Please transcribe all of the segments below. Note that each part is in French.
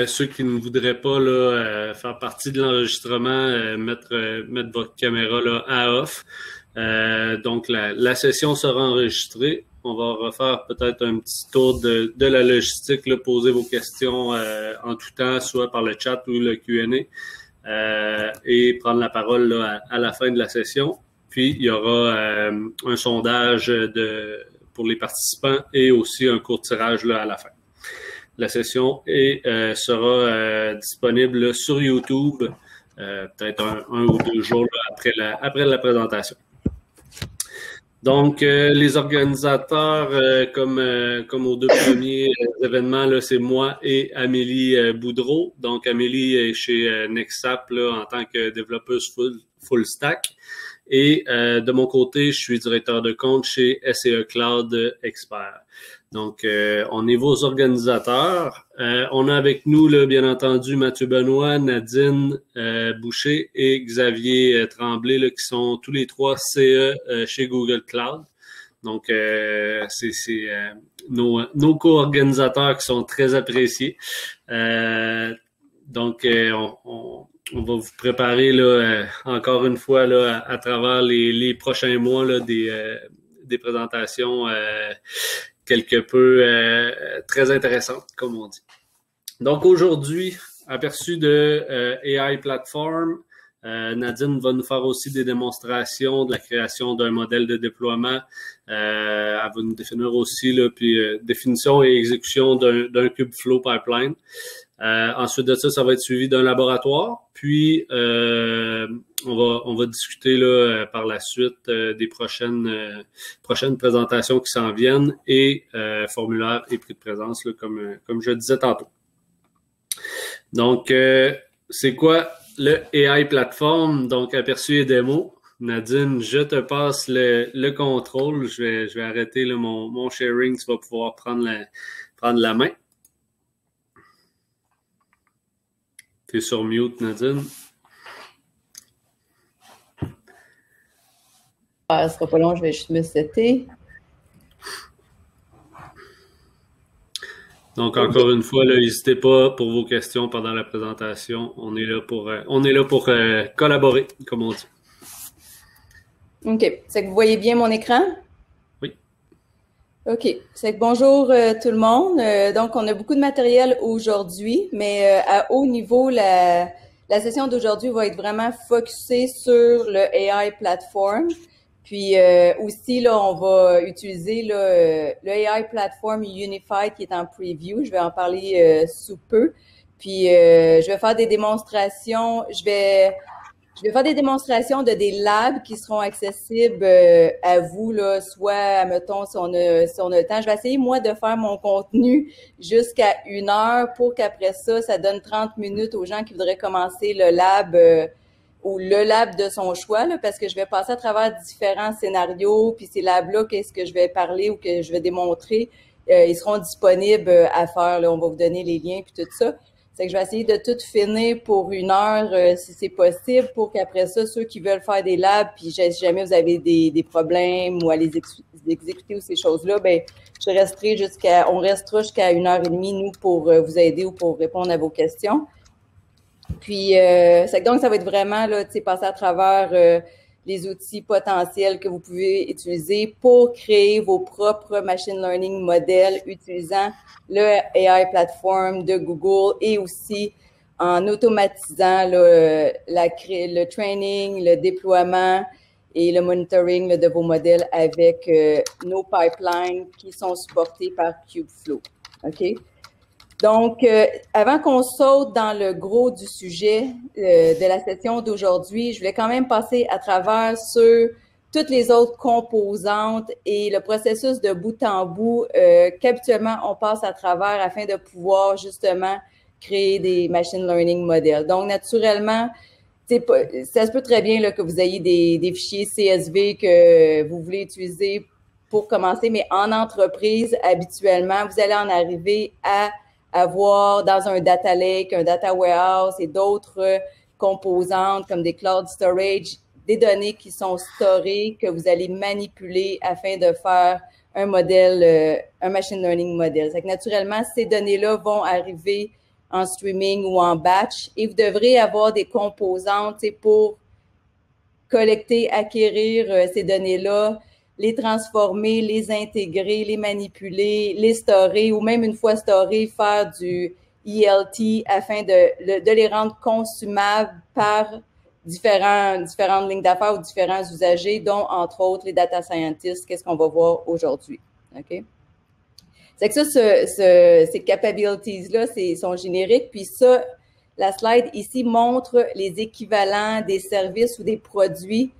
ceux qui ne voudraient pas là, faire partie de l'enregistrement, mettre votre caméra là, à off. Donc, la session sera enregistrée. On va refaire peut-être un petit tour de la logistique, là, poser vos questions en tout temps, soit par le chat ou le Q&A, et prendre la parole là, à la fin de la session. Puis, il y aura un sondage pour les participants et aussi un court tirage là, à la fin. La session sera disponible sur YouTube peut-être un ou 2 jours là, après la présentation. Donc, les organisateurs, comme aux 2 premiers événements, là, c'est moi et Amélie Boudreau. Donc, Amélie est chez Nextap là, en tant que développeuse full stack. Et de mon côté, je suis directeur de compte chez SCE Cloud Expert. Donc, on est vos organisateurs. On a avec nous, là, bien entendu, Mathieu Benoît, Nadine Boucher et Xavier Tremblay, là, qui sont tous les 3 CE chez Google Cloud. Donc, c'est nos co-organisateurs qui sont très appréciés. Donc, on va vous préparer là, encore une fois là, à travers les prochains mois là, des présentations quelque peu très intéressantes, comme on dit. Donc aujourd'hui, aperçu de AI Platform, Nadine va nous faire aussi des démonstrations de la création d'un modèle de déploiement. Elle va nous définir aussi là, puis définition et exécution d'un Kubeflow pipeline. Ensuite de ça, ça va être suivi d'un laboratoire. Puis, on va discuter là, par la suite des prochaines présentations qui s'en viennent et formulaire et prix de présence, là, comme je le disais tantôt. Donc, c'est quoi le AI Platform? Donc, aperçu et démo. Nadine, je te passe le contrôle. Je vais arrêter là, mon sharing. Tu vas pouvoir prendre la main. T'es sur mute, Nadine. Ce sera pas long, je vais juste me setter. Donc, encore une fois, n'hésitez pas pour vos questions pendant la présentation. On est là pour collaborer, comme on dit. OK. C'est que vous voyez bien mon écran? Oui. OK. C'est que bonjour tout le monde. Donc, on a beaucoup de matériel aujourd'hui, mais à haut niveau, la session d'aujourd'hui va être vraiment focusée sur le AI Platform. Puis aussi, là, on va utiliser là, le AI Platform Unified qui est en preview. Je vais en parler sous peu. Puis je vais faire des démonstrations. Je vais faire des démonstrations de des labs qui seront accessibles à vous, là, soit, mettons, si on a le temps. Je vais essayer, moi, de faire mon contenu jusqu'à 1 heure pour qu'après ça, ça donne 30 minutes aux gens qui voudraient commencer le lab ou le lab de son choix, là, parce que je vais passer à travers différents scénarios, puis ces labs-là, qu'est-ce que je vais parler ou que je vais démontrer, ils seront disponibles à faire, là, on va vous donner les liens, puis tout ça. C'est que je vais essayer de tout finir pour 1 heure, si c'est possible, pour qu'après ça, ceux qui veulent faire des labs, puis si jamais vous avez des problèmes ou à les exécuter ou ces choses-là, ben on restera jusqu'à 1h30, nous, pour vous aider ou pour répondre à vos questions. Puis, donc, ça va être vraiment, là, tu sais, passer à travers les outils potentiels que vous pouvez utiliser pour créer vos propres machine learning modèles utilisant le AI Platform de Google et aussi en automatisant là, le training, le déploiement et le monitoring là, de vos modèles avec nos pipelines qui sont supportés par Kubeflow. OK? Donc, avant qu'on saute dans le gros du sujet de la session d'aujourd'hui, je voulais quand même passer à travers sur toutes les autres composantes et le processus de bout en bout qu'habituellement on passe à travers afin de pouvoir justement créer des machine learning modèles. Donc, naturellement, ça se peut très bien là, que vous ayez des fichiers CSV que vous voulez utiliser pour commencer, mais en entreprise, habituellement, vous allez en arriver à avoir dans un data lake, un data warehouse et d'autres composantes comme des cloud storage, des données qui sont storées, que vous allez manipuler afin de faire un modèle, un machine learning model. C'est que naturellement, ces données-là vont arriver en streaming ou en batch. Et vous devrez avoir des composantes pour collecter, acquérir ces données-là, les transformer, les intégrer, les manipuler, les storer ou même une fois storées, faire du ELT afin de les rendre consommables par différentes lignes d'affaires ou différents usagers, dont entre autres les data scientists, qu'est-ce qu'on va voir aujourd'hui. OK? C'est que ça, ces capabilities-là, sont génériques, puis ça, la slide ici montre les équivalents des services ou des produits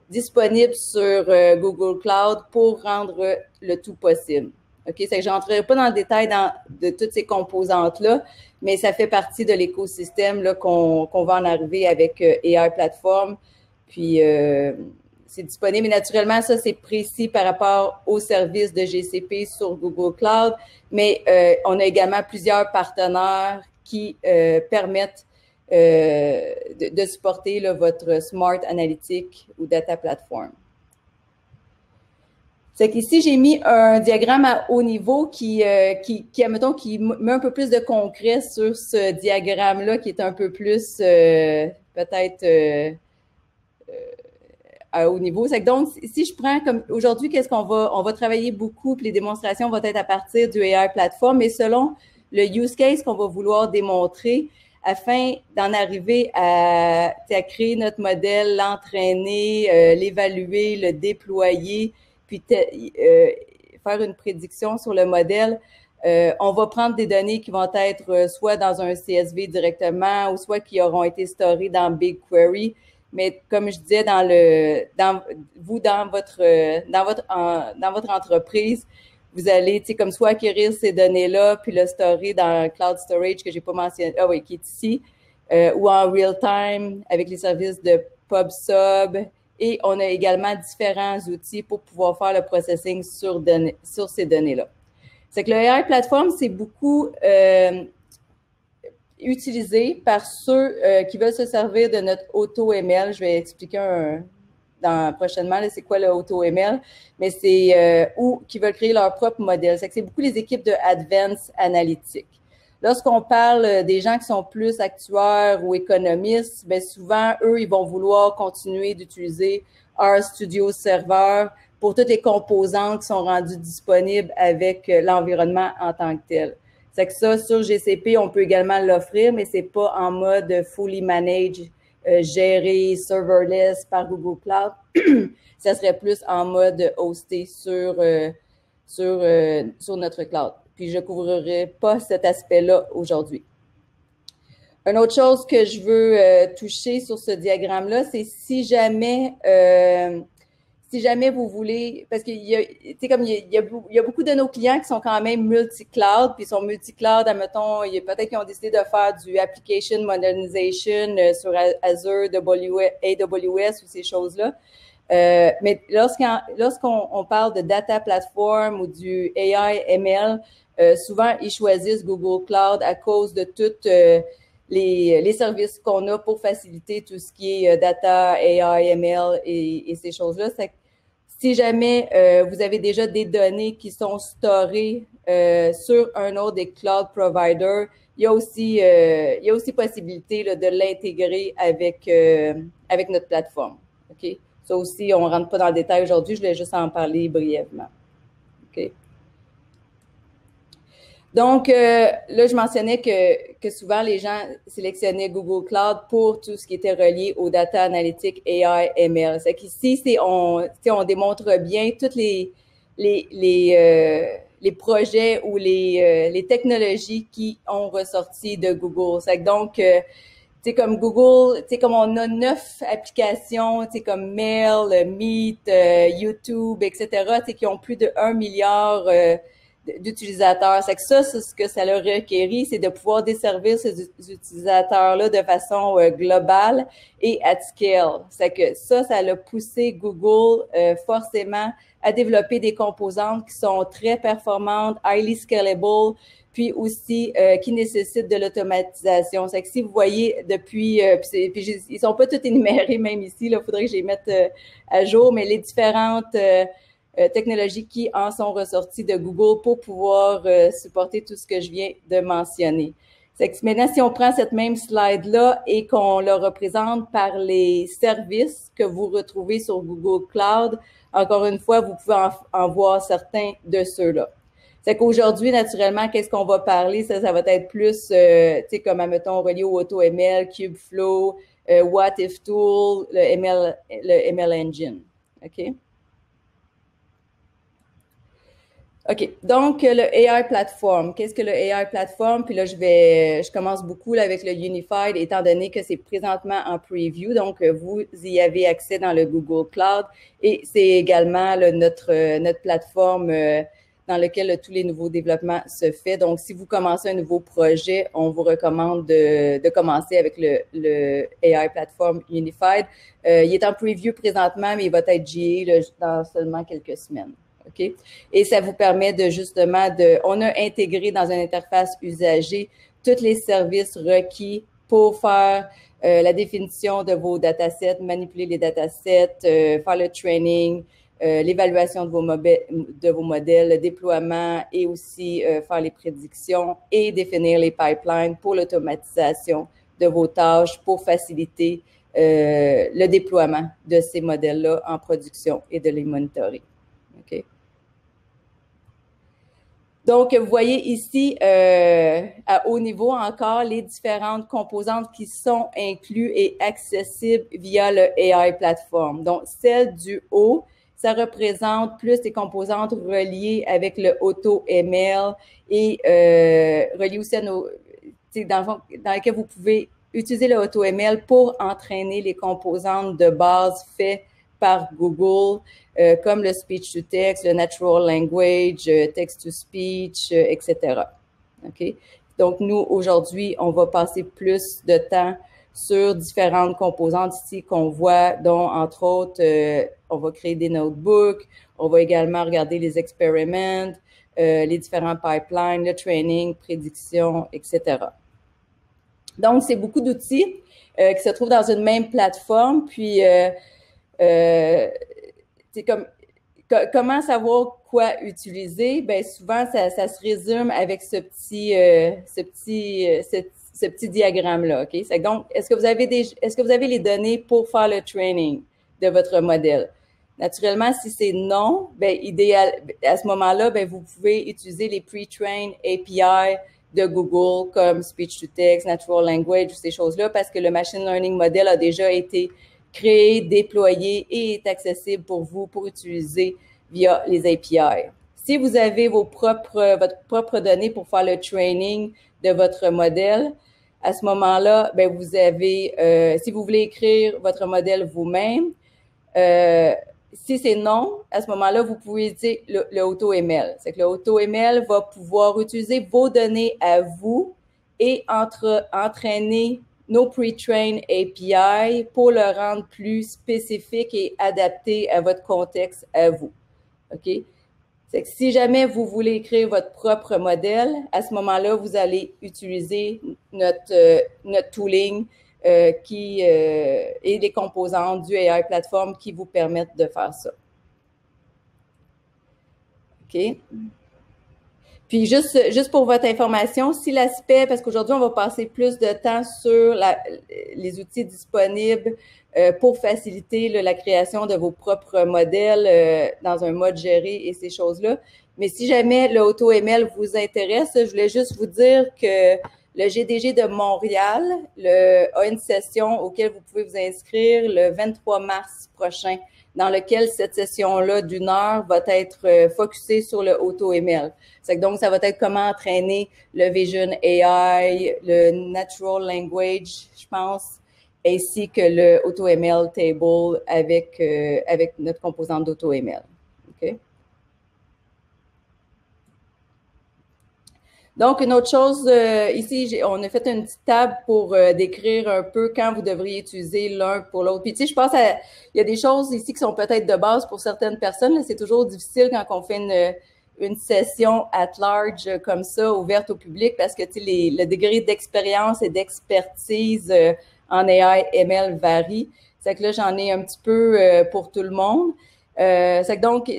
disponibles sur Google Cloud pour rendre le tout possible. OK? C'est que j'entrerai pas dans le détail de toutes ces composantes-là, mais ça fait partie de l'écosystème là qu'on va en arriver avec AI Platform. Puis c'est disponible. Et naturellement, ça, c'est précis par rapport aux services de GCP sur Google Cloud, mais on a également plusieurs partenaires qui permettent de supporter là, votre Smart Analytics ou Data Platform. C'est qu'ici, j'ai mis un diagramme à haut niveau qui admettons, qui met un peu plus de concret sur ce diagramme-là, qui est un peu plus peut-être à haut niveau. C'est que donc, si je prends comme aujourd'hui, qu'est-ce qu'on va, on va travailler beaucoup, puis les démonstrations vont être à partir du AI Platform, mais selon le use case qu'on va vouloir démontrer, afin d'en arriver à créer notre modèle, l'entraîner, l'évaluer, le déployer, puis faire une prédiction sur le modèle. On va prendre des données qui vont être soit dans un CSV directement ou soit qui auront été storées dans BigQuery. Mais comme je disais, dans votre entreprise, vous allez, comme soit acquérir ces données-là, puis le storer dans Cloud Storage que j'ai pas mentionné, qui est ici, ou en real time avec les services de PubSub. Et on a également différents outils pour pouvoir faire le processing sur ces données-là. C'est que le AI Platform, c'est beaucoup utilisé par ceux qui veulent se servir de notre AutoML. Je vais expliquer prochainement c'est quoi le AutoML, mais c'est ou qui veulent créer leur propre modèle. C'est beaucoup les équipes de Advanced Analytics. Lorsqu'on parle des gens qui sont plus actuaires ou économistes, bien souvent, eux, ils vont vouloir continuer d'utiliser RStudio Server pour toutes les composantes qui sont rendues disponibles avec l'environnement en tant que tel. C'est que ça, sur GCP, on peut également l'offrir, mais c'est pas en mode fully managed, géré, serverless par Google Cloud. Ça serait plus en mode hosté sur notre cloud. Puis je ne couvrirai pas cet aspect-là aujourd'hui. Une autre chose que je veux toucher sur ce diagramme-là, c'est si jamais vous voulez, parce qu'il y a beaucoup de nos clients qui sont quand même multi-cloud, puis ils sont multi-cloud, admettons, peut-être qu'ils ont décidé de faire du application modernization sur Azure, AWS ou ces choses-là. Mais lorsqu'on parle de data platform ou du AI ML, souvent ils choisissent Google Cloud à cause de toutes les services qu'on a pour faciliter tout ce qui est data, AI, ML et ces choses-là. C'est que si jamais vous avez déjà des données qui sont storées sur un autre des cloud providers, il y a aussi possibilité là, de l'intégrer avec notre plateforme. OK? Ça aussi, on ne rentre pas dans le détail aujourd'hui, je voulais juste en parler brièvement. OK? Donc, là, je mentionnais que souvent, les gens sélectionnaient Google Cloud pour tout ce qui était relié aux data analytics AI, ML. C'est qu'ici, on démontre bien tous les projets ou les technologies qui ont ressorti de Google. C'est que donc, comme Google, comme on a 9 applications, comme Mail, Meet, YouTube, etc., qui ont plus de 1 milliard d'utilisateurs. C'est que ça, c'est ce que ça leur requérit, c'est de pouvoir desservir ces utilisateurs-là de façon globale et at scale. C'est que ça l'a poussé Google forcément à développer des composantes qui sont très performantes, highly scalable, puis aussi qui nécessitent de l'automatisation. C'est que si vous voyez depuis, ils sont pas tous énumérés même ici, là, faudrait que je les mette à jour, mais les différentes technologies qui en sont ressorties de Google pour pouvoir supporter tout ce que je viens de mentionner. C'est que maintenant, si on prend cette même slide-là et qu'on le représente par les services que vous retrouvez sur Google Cloud, encore une fois, vous pouvez en voir certains de ceux-là. C'est qu'aujourd'hui, naturellement, qu'est-ce qu'on va parler? Ça va être plus, tu sais, comme, admettons, relié au AutoML, Kubeflow, What If Tool, le ML Engine. OK? OK. Donc, le AI Platform. Qu'est-ce que le AI Platform? Puis là, je commence beaucoup là, avec le Unified, étant donné que c'est présentement en preview. Donc, vous y avez accès dans le Google Cloud. Et c'est également là, notre plateforme dans laquelle tous les nouveaux développements se font. Donc, si vous commencez un nouveau projet, on vous recommande de commencer avec le AI Platform Unified. Il est en preview présentement, mais il va être GA là, dans seulement quelques semaines. OK? Et ça vous permet de justement on a intégré dans une interface usagée tous les services requis pour faire la définition de vos datasets, manipuler les datasets, faire le training, l'évaluation de vos modèles, le déploiement et aussi faire les prédictions et définir les pipelines pour l'automatisation de vos tâches pour faciliter le déploiement de ces modèles-là en production et de les monitorer. OK? Donc, vous voyez ici, à haut niveau encore, les différentes composantes qui sont incluses et accessibles via le AI Platform. Donc, celle du haut, ça représente plus des composantes reliées avec le AutoML et reliées aussi à dans lesquelles vous pouvez utiliser le AutoML pour entraîner les composantes de base faites par Google, comme le speech-to-text, le natural language, text-to-speech, etc. OK? Donc, nous, aujourd'hui, on va passer plus de temps sur différentes composantes ici qu'on voit, dont, entre autres, on va créer des notebooks, on va également regarder les experiments, les différents pipelines, le training, prédiction, etc. Donc, c'est beaucoup d'outils qui se trouvent dans une même plateforme, puis c'est comme comment savoir quoi utiliser. Ben souvent ça se résume avec ce petit diagramme là. Ok. Donc est-ce que vous avez les données pour faire le training de votre modèle? Naturellement, si c'est non, ben à ce moment-là, ben vous pouvez utiliser les pre-trained API de Google comme speech-to-text, natural language, ces choses-là, parce que le machine learning model a déjà été créé, déployé et est accessible pour vous pour utiliser via les API. Si vous avez votre propre donnée pour faire le training de votre modèle, à ce moment-là, ben vous avez, si vous voulez écrire votre modèle vous-même, si c'est non, à ce moment-là, vous pouvez utiliser le AutoML. C'est que le AutoML va pouvoir utiliser vos données à vous et entraîner nos pre-trained API pour le rendre plus spécifique et adapté à votre contexte à vous. OK? C'est que si jamais vous voulez écrire votre propre modèle, à ce moment-là, vous allez utiliser notre tooling et les composantes du AI Platform qui vous permettent de faire ça. OK? Puis juste pour votre information, si l'aspect, parce qu'aujourd'hui, on va passer plus de temps sur les outils disponibles pour faciliter la création de vos propres modèles dans un mode géré et ces choses-là. Mais si jamais le AutoML vous intéresse, je voulais juste vous dire que le GDG de Montréal a une session auquel vous pouvez vous inscrire le 23 mars prochain, dans lequel cette session-là d'une heure va être focusée sur le AutoML. Donc, ça va être comment entraîner le Vision AI, le Natural Language, je pense, ainsi que le AutoML Table avec notre composante d'AutoML. OK? Donc, une autre chose, ici, on a fait une petite table pour décrire un peu quand vous devriez utiliser l'un pour l'autre. Puis, tu sais, je pense il y a des choses ici qui sont peut-être de base pour certaines personnes. C'est toujours difficile quand on fait une session at large comme ça, ouverte au public, parce que, tu sais, le degré d'expérience et d'expertise en AI ML varie. C'est que là, j'en ai un petit peu pour tout le monde. C'est que donc,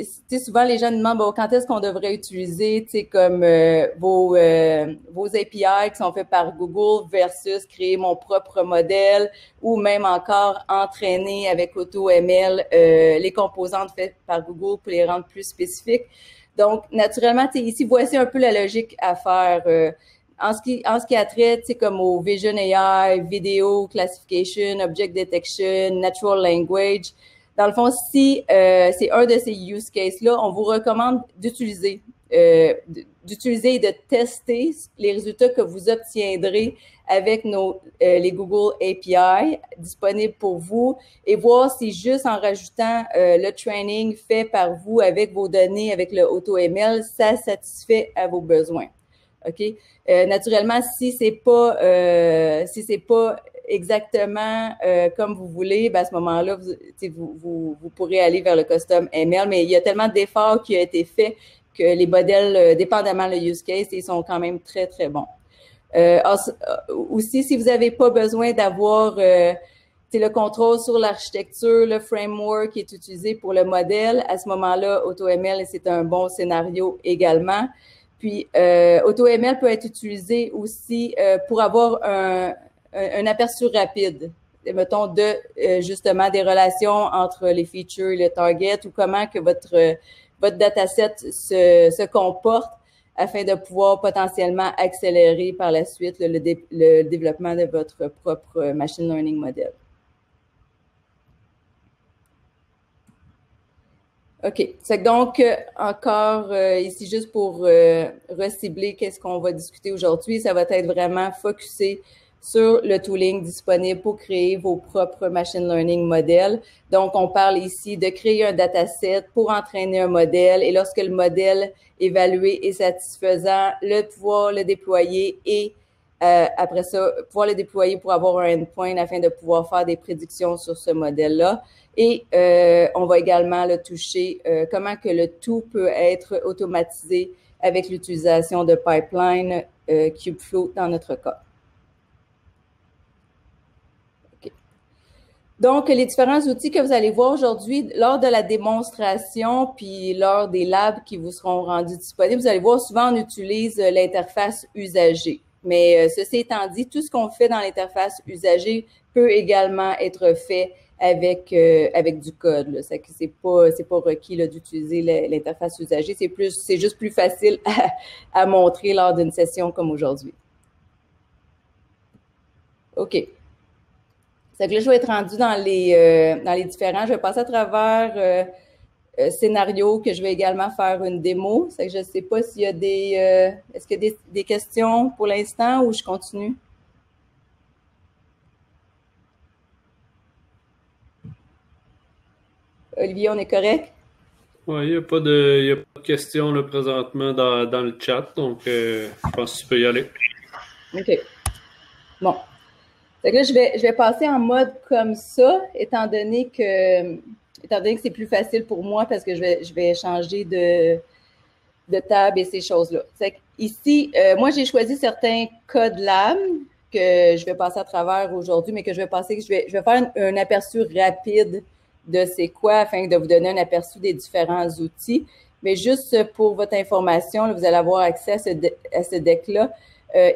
souvent les gens nous demandent bon, quand est-ce qu'on devrait utiliser comme vos API qui sont faits par Google versus créer mon propre modèle ou même encore entraîner avec AutoML les composantes faites par Google pour les rendre plus spécifiques. Donc, naturellement, ici, voici un peu la logique à faire. En ce qui a trait, comme au Vision AI, Video Classification, Object Detection, Natural Language, dans le fond, si c'est un de ces use cases-là, on vous recommande d'utiliser et de tester les résultats que vous obtiendrez avec les Google API disponibles pour vous et voir si juste en rajoutant le training fait par vous avec vos données, avec le AutoML, ça satisfait à vos besoins. OK? Naturellement, si c'est pas exactement comme vous voulez, ben à ce moment-là, vous pourrez aller vers le custom ML, mais il y a tellement d'efforts qui ont été faits que les modèles, dépendamment le use case, ils sont quand même très, très bons. Aussi, si vous n'avez pas besoin d'avoir le contrôle sur l'architecture, le framework qui est utilisé pour le modèle, à ce moment-là, AutoML, c'est un bon scénario également. Puis, AutoML peut être utilisé aussi pour avoir un aperçu rapide, mettons, justement des relations entre les features et le target ou comment que votre dataset se comporte afin de pouvoir potentiellement accélérer par la suite le développement de votre propre machine learning model. OK. C'est donc encore ici juste pour recibler qu'est-ce qu'on va discuter aujourd'hui. Ça va être vraiment focusé sur le tooling disponible pour créer vos propres machine learning modèles. Donc, on parle ici de créer un dataset pour entraîner un modèle et lorsque le modèle évalué est satisfaisant, pouvoir le déployer et après ça, pouvoir le déployer pour avoir un endpoint afin de pouvoir faire des prédictions sur ce modèle-là. Et on va également le toucher comment que le tout peut être automatisé avec l'utilisation de pipeline Kubeflow dans notre cas. Okay. Donc, les différents outils que vous allez voir aujourd'hui lors de la démonstration puis lors des labs qui vous seront rendus disponibles, vous allez voir souvent on utilise l'interface usagée. Mais ceci étant dit, tout ce qu'on fait dans l'interface usagée peut également être fait avec du code. C'est que c'est pas requis d'utiliser l'interface usagée. C'est juste plus facile à montrer lors d'une session comme aujourd'hui. OK. C'est que là, je vais être rendue dans les différents. Je vais passer à travers scénarios que je vais également faire une démo. C'est que je ne sais pas s'il y a est-ce qu'il y a des questions pour l'instant ou je continue? Olivier, on est correct? Oui, il n'y a pas de questions là, présentement dans le chat, donc je pense que tu peux y aller. OK. Bon. Donc là, je vais passer en mode comme ça, étant donné que c'est plus facile pour moi parce que je vais changer de table et ces choses-là. Ici, moi, j'ai choisi certains codes LAM que je vais passer à travers aujourd'hui, mais que je vais faire un aperçu rapide de c'est quoi afin de vous donner un aperçu des différents outils. Mais juste pour votre information, là, vous allez avoir accès à ce deck-là.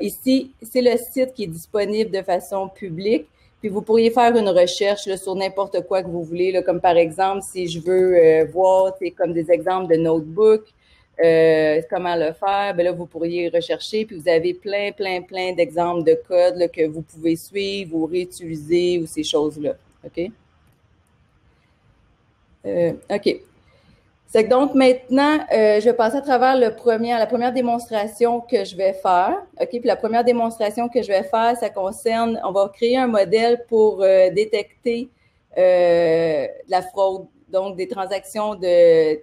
Ici, c'est le site qui est disponible de façon publique. Puis vous pourriez faire une recherche là, sur n'importe quoi que vous voulez, là, comme par exemple, si je veux voir comme des exemples de notebook, comment le faire, ben là, vous pourriez rechercher, puis vous avez plein d'exemples de codes là, que vous pouvez suivre ou réutiliser ou ces choses-là. OK? OK. C'est que donc maintenant, je vais passer à travers la première démonstration que je vais faire. OK? Puis la première démonstration que je vais faire, ça concerne, on va créer un modèle pour détecter de la fraude, donc des transactions de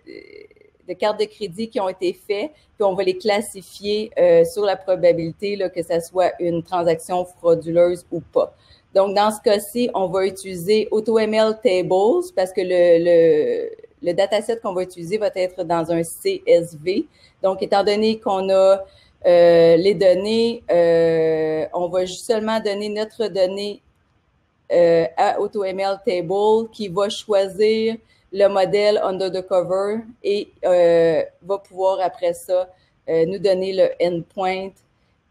cartes de crédit qui ont été faites, puis on va les classifier sur la probabilité là, que ça soit une transaction frauduleuse ou pas. Donc, dans ce cas-ci, on va utiliser AutoML Tables parce que le dataset qu'on va utiliser va être dans un CSV. Donc, étant donné qu'on a les données, on va seulement donner notre donnée à AutoML Table qui va choisir le modèle under the cover et va pouvoir après ça nous donner le endpoint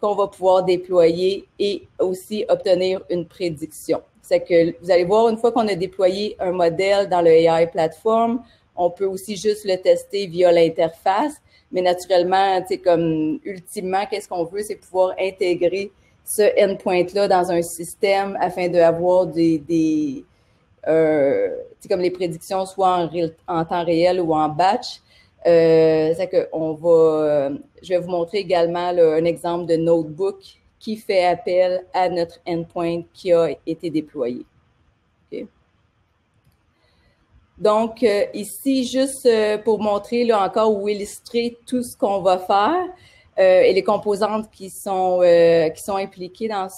qu'on va pouvoir déployer et aussi obtenir une prédiction. C'est que vous allez voir, une fois qu'on a déployé un modèle dans le AI platform, on peut aussi juste le tester via l'interface, mais naturellement, tu sais, comme ultimement, qu'est-ce qu'on veut, c'est pouvoir intégrer ce endpoint-là dans un système afin d'avoir comme les prédictions soit en temps réel ou en batch. C'est que je vais vous montrer également là, un exemple de notebook qui fait appel à notre endpoint qui a été déployé. Okay. Donc, ici, juste pour montrer là encore ou illustrer tout ce qu'on va faire et les composantes qui sont impliquées dans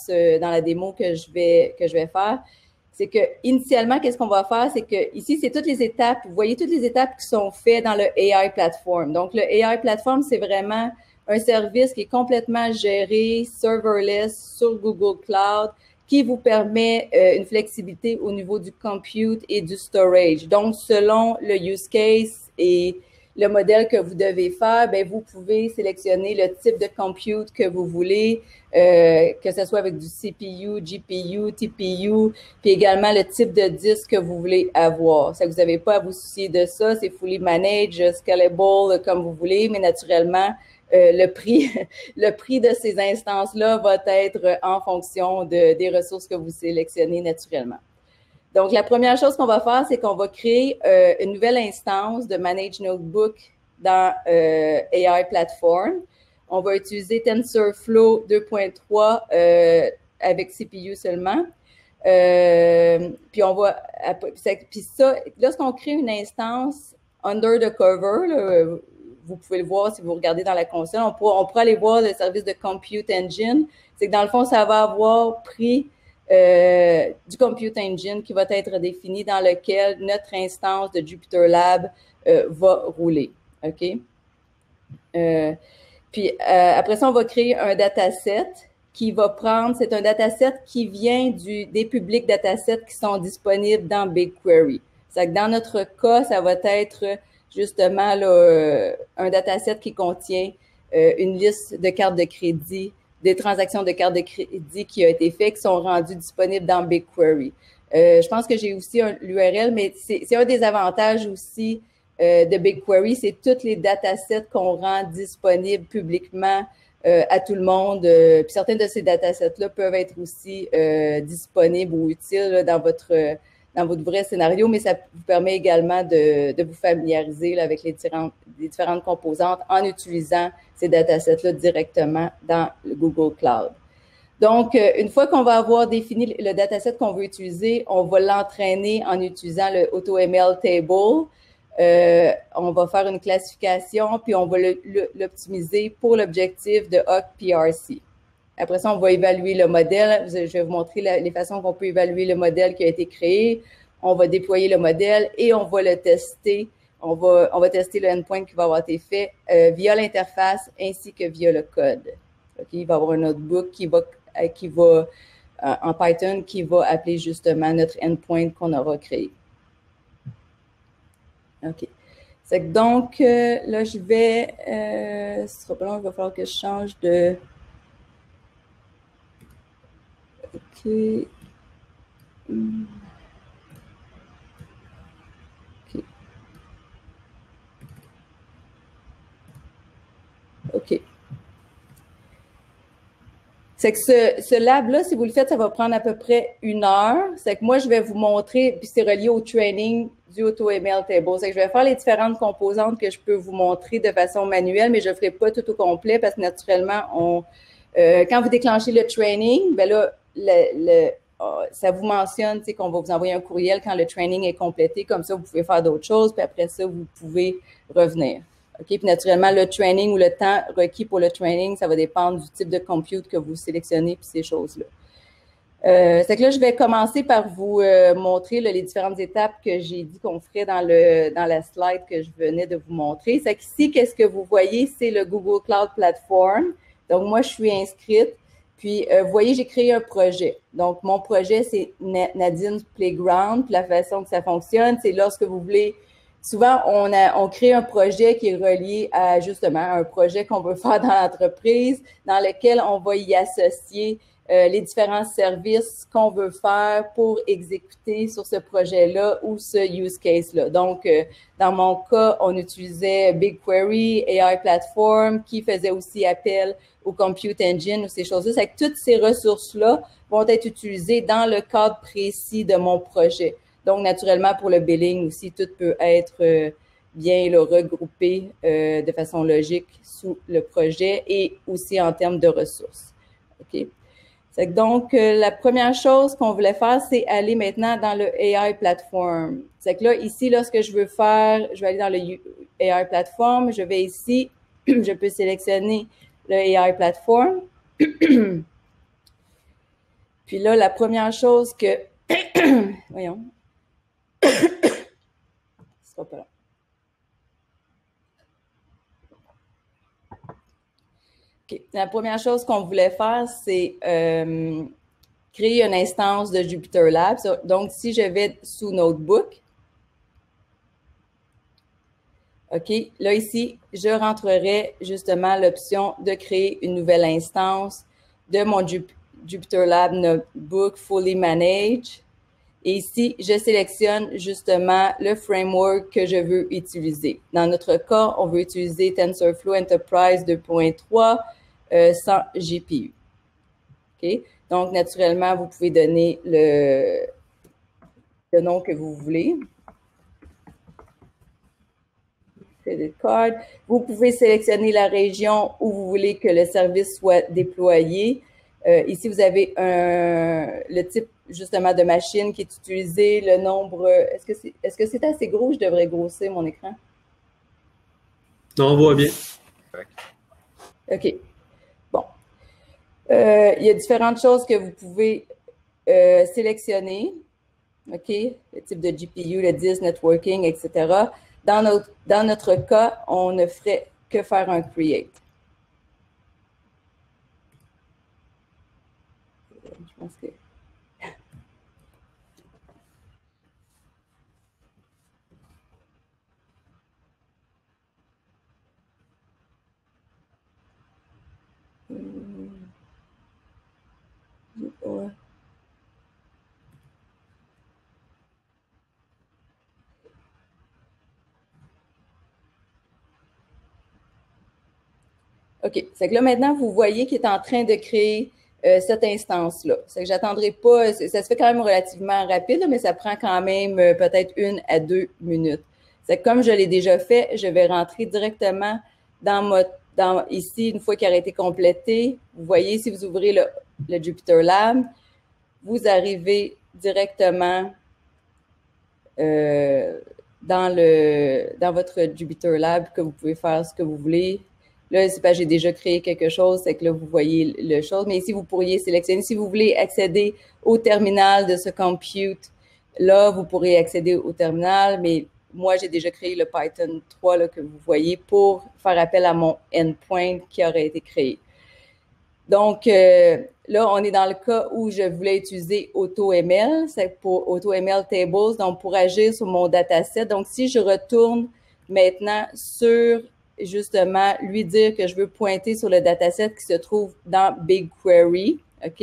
la démo que je vais faire, c'est que initialement, qu'est-ce qu'on va faire, c'est que ici, c'est toutes les étapes. Vous voyez toutes les étapes qui sont faites dans le AI Platform. Donc, le AI Platform, c'est vraiment un service qui est complètement géré, serverless, sur Google Cloud, qui vous permet une flexibilité au niveau du compute et du storage. Donc, selon le use case et le modèle que vous devez faire, ben vous pouvez sélectionner le type de compute que vous voulez, que ce soit avec du CPU, GPU, TPU, puis également le type de disque que vous voulez avoir. Ça, vous n'avez pas à vous soucier de ça, c'est fully managed, scalable, comme vous voulez, mais naturellement, le prix de ces instances-là va être en fonction des ressources que vous sélectionnez naturellement. Donc, la première chose qu'on va faire, c'est qu'on va créer une nouvelle instance de Manage Notebook dans AI Platform. On va utiliser TensorFlow 2.3 avec CPU seulement. Puis ça, lorsqu'on crée une instance under the cover, là, vous pouvez le voir si vous regardez dans la console, on pourra aller voir le service de Compute Engine. C'est que dans le fond, ça va avoir pris du Compute Engine qui va être défini dans lequel notre instance de Jupyter Lab va rouler. OK? Puis après ça, on va créer un dataset qui va prendre, c'est un dataset qui vient des publics datasets qui sont disponibles dans BigQuery. C'est que dans notre cas, ça va être justement là, un dataset qui contient une liste de cartes de crédit, des transactions de cartes de crédit qui ont été faites, qui sont rendues disponibles dans BigQuery. Je pense que j'ai aussi l'URL, mais c'est un des avantages aussi de BigQuery, c'est tous les datasets qu'on rend disponibles publiquement à tout le monde. Puis certains de ces datasets-là peuvent être aussi disponibles ou utiles là, dans votre vrai scénario, mais ça vous permet également de vous familiariser là, avec les différentes composantes en utilisant ces datasets-là directement dans le Google Cloud. Donc, une fois qu'on va avoir défini le dataset qu'on veut utiliser, on va l'entraîner en utilisant le AutoML Table. On va faire une classification, puis on va l'optimiser pour l'objectif de Hawk PRC. Après ça, on va évaluer le modèle. Je vais vous montrer les façons qu'on peut évaluer le modèle qui a été créé. On va déployer le modèle et on va le tester. On va tester le endpoint qui va avoir été fait via l'interface ainsi que via le code. Okay? Il va y avoir un notebook qui va en Python qui va appeler justement notre endpoint qu'on aura créé. OK. C'est que donc, là, ce sera pas long, il va falloir que je change de... OK. OK. OK. C'est que ce lab-là, si vous le faites, ça va prendre à peu près 1 heure. C'est que moi, je vais vous montrer, puis c'est relié au training du AutoML Table. C'est que je vais faire les différentes composantes que je peux vous montrer de façon manuelle, mais je ne ferai pas tout au complet parce que naturellement, quand vous déclenchez le training, ben là, ça vous mentionne qu'on va vous envoyer un courriel quand le training est complété. Comme ça, vous pouvez faire d'autres choses, puis après ça, vous pouvez revenir. OK? Puis naturellement, le training ou le temps requis pour le training, ça va dépendre du type de compute que vous sélectionnez puis ces choses-là. C'est que là, je vais commencer par vous montrer là, les différentes étapes que j'ai dit qu'on ferait dans la slide que je venais de vous montrer. C'est qu'ici, qu'est-ce que vous voyez? C'est le Google Cloud Platform. Donc, moi, je suis inscrite. Puis, vous voyez, j'ai créé un projet. Donc, mon projet, c'est Nadine's Playground. Puis, la façon que ça fonctionne, c'est lorsque vous voulez souvent, on crée un projet qui est relié à justement un projet qu'on veut faire dans l'entreprise, dans lequel on va y associer les différents services qu'on veut faire pour exécuter sur ce projet-là ou ce use case-là. Donc, dans mon cas, on utilisait BigQuery, AI Platform, qui faisait aussi appel au Compute Engine ou ces choses-là. C'est que toutes ces ressources-là vont être utilisées dans le cadre précis de mon projet. Donc, naturellement, pour le billing aussi, tout peut être bien là, regroupé de façon logique sous le projet et aussi en termes de ressources. OK? Donc, la première chose qu'on voulait faire, c'est aller maintenant dans le AI Platform. C'est que là, ici, là, ce que je veux faire, je vais aller dans le AI Platform. Je vais ici, je peux sélectionner le AI Platform. Puis là, la première chose que... Voyons. Ce sera pas là. Okay. La première chose qu'on voulait faire, c'est créer une instance de Jupyter Lab. Donc, si je vais sous Notebook, OK, là ici, je rentrerai justement l'option de créer une nouvelle instance de mon Jupyter Lab Notebook Fully Managed. Et ici, je sélectionne justement le framework que je veux utiliser. Dans notre cas, on veut utiliser TensorFlow Enterprise 2.3 sans GPU. OK? Donc, naturellement, vous pouvez donner le nom que vous voulez. Credit card. Vous pouvez sélectionner la région où vous voulez que le service soit déployé. Ici, vous avez le type justement de machine qui est utilisé, le nombre. Est-ce que c'est assez gros? Je devrais grossir mon écran. Non, on voit bien. OK. Bon. Il y a différentes choses que vous pouvez sélectionner. OK? Le type de GPU, le disk, networking, etc. Dans notre cas, on ne ferait que faire un create. Je pense que... OK. C'est que là, maintenant, vous voyez qu'il est en train de créer cette instance-là. C'est que j'attendrai pas, ça se fait quand même relativement rapide, mais ça prend quand même peut-être 1 à 2 minutes. C'est que comme je l'ai déjà fait, je vais rentrer directement ici, une fois qu'il a été complété. Vous voyez, si vous ouvrez le Jupyter Lab, vous arrivez directement dans votre Jupyter Lab que vous pouvez faire ce que vous voulez. Là, c'est pas j'ai déjà créé quelque chose, c'est que là, vous voyez le chose. Mais ici, vous pourriez sélectionner. Si vous voulez accéder au terminal de ce compute, là, vous pourrez accéder au terminal. Mais moi, j'ai déjà créé le Python 3 là, que vous voyez pour faire appel à mon endpoint qui aurait été créé. Donc, là, on est dans le cas où je voulais utiliser AutoML, c'est pour AutoML Tables, donc pour agir sur mon dataset. Donc, si je retourne maintenant sur, justement, lui dire que je veux pointer sur le dataset qui se trouve dans BigQuery, OK?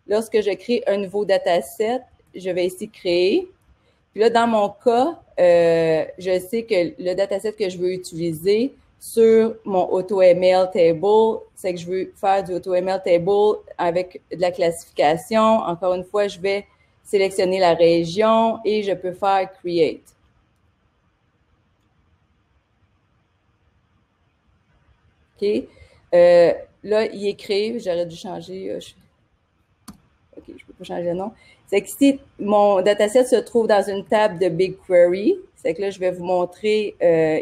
Lorsque je crée un nouveau dataset, je vais ici créer. Puis là, dans mon cas, je sais que le dataset que je veux utiliser sur mon AutoML table, c'est que je veux faire du AutoML table avec de la classification. Encore une fois, je vais sélectionner la région et je peux faire Create. OK. Là, il est créé. J'aurais dû changer. OK, je ne peux pas changer le nom. C'est que si mon dataset se trouve dans une table de BigQuery, c'est que là, je vais vous montrer,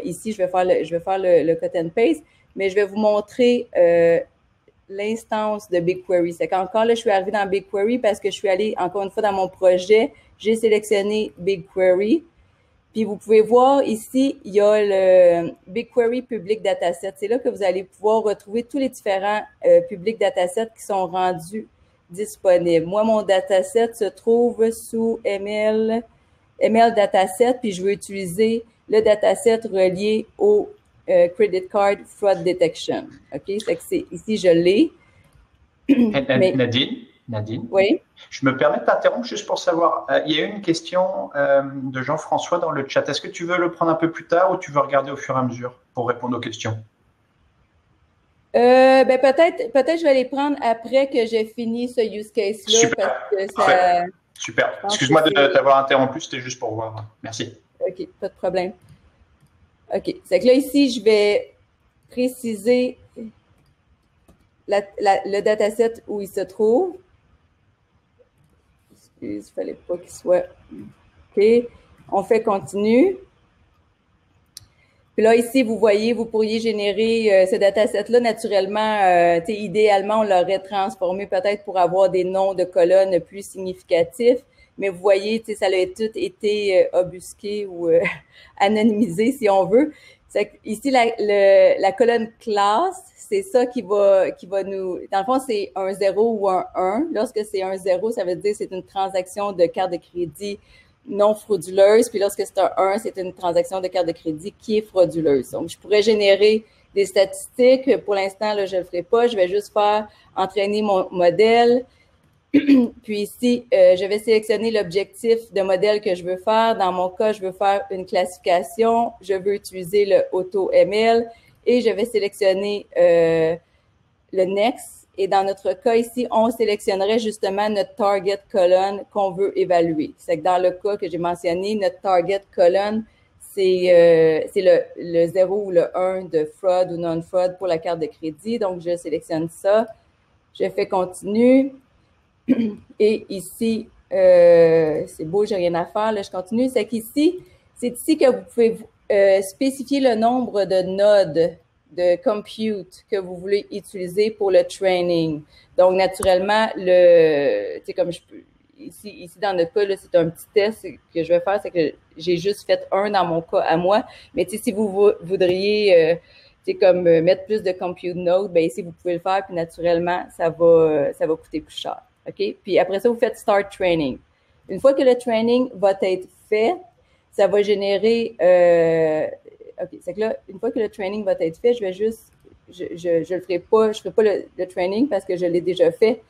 ici, je vais faire le cut and paste, mais je vais vous montrer l'instance de BigQuery. C'est qu'encore là, je suis arrivée dans BigQuery parce que je suis allée, encore une fois, dans mon projet, j'ai sélectionné BigQuery. Puis vous pouvez voir ici, il y a le BigQuery Public Dataset. C'est là que vous allez pouvoir retrouver tous les différents public datasets qui sont rendus disponibles. Moi, mon dataset se trouve sous ML Dataset, puis je veux utiliser le dataset relié au Credit Card Fraud Detection. OK? Ici, je l'ai. Nadine, oui? Je me permets de t'interrompre juste pour savoir, il y a eu une question de Jean-François dans le chat. Est-ce que tu veux le prendre un peu plus tard ou tu veux regarder au fur et à mesure pour répondre aux questions? Peut-être je vais les prendre après que j'ai fini ce use case-là. Super. Super. Excuse-moi de t'avoir interrompu, c'était juste pour voir. Merci. OK, pas de problème. OK. C'est que là, ici, je vais préciser le dataset où il se trouve. Excuse, il fallait pas qu'il soit. OK. On fait continue. Puis là, ici, vous voyez, vous pourriez générer ce dataset-là naturellement. Idéalement, on l'aurait transformé peut-être pour avoir des noms de colonnes plus significatifs. Mais vous voyez, ça a tout été obfusqué ou anonymisé, si on veut. Ici, la colonne classe, c'est ça qui va nous... Dans le fond, c'est un 0 ou un 1. Lorsque c'est un 0, ça veut dire que c'est une transaction de carte de crédit non frauduleuse. Puis lorsque c'est un 1, c'est une transaction de carte de crédit qui est frauduleuse. Donc, je pourrais générer des statistiques. Pour l'instant, là, je ne le ferai pas. Je vais juste faire entraîner mon modèle. Puis ici, je vais sélectionner l'objectif de modèle que je veux faire. Dans mon cas, je veux faire une classification. Je veux utiliser le AutoML et je vais sélectionner le Next. Et dans notre cas ici, on sélectionnerait justement notre target colonne qu'on veut évaluer. C'est que dans le cas que j'ai mentionné, notre target colonne, c'est le 0 ou le 1 de fraud ou non-fraud pour la carte de crédit. Donc, je sélectionne ça. Je fais continue. Et ici, c'est beau, j'ai rien à faire. Là, je continue. C'est qu'ici, c'est ici que vous pouvez spécifier le nombre de nodes de compute que vous voulez utiliser pour le training. Donc, naturellement, comme ici dans notre cas, c'est un petit test que je vais faire, c'est que j'ai juste fait un dans mon cas à moi. Mais si vous voudriez mettre plus de compute nodes, ben ici, vous pouvez le faire, puis naturellement, ça va coûter plus cher. OK? Puis après ça, vous faites Start Training. Une fois que le training va être fait, ça va générer... OK, c'est que là, une fois que le training va être fait, je vais juste... Je le ferai pas, je ferai pas le training parce que je l'ai déjà fait.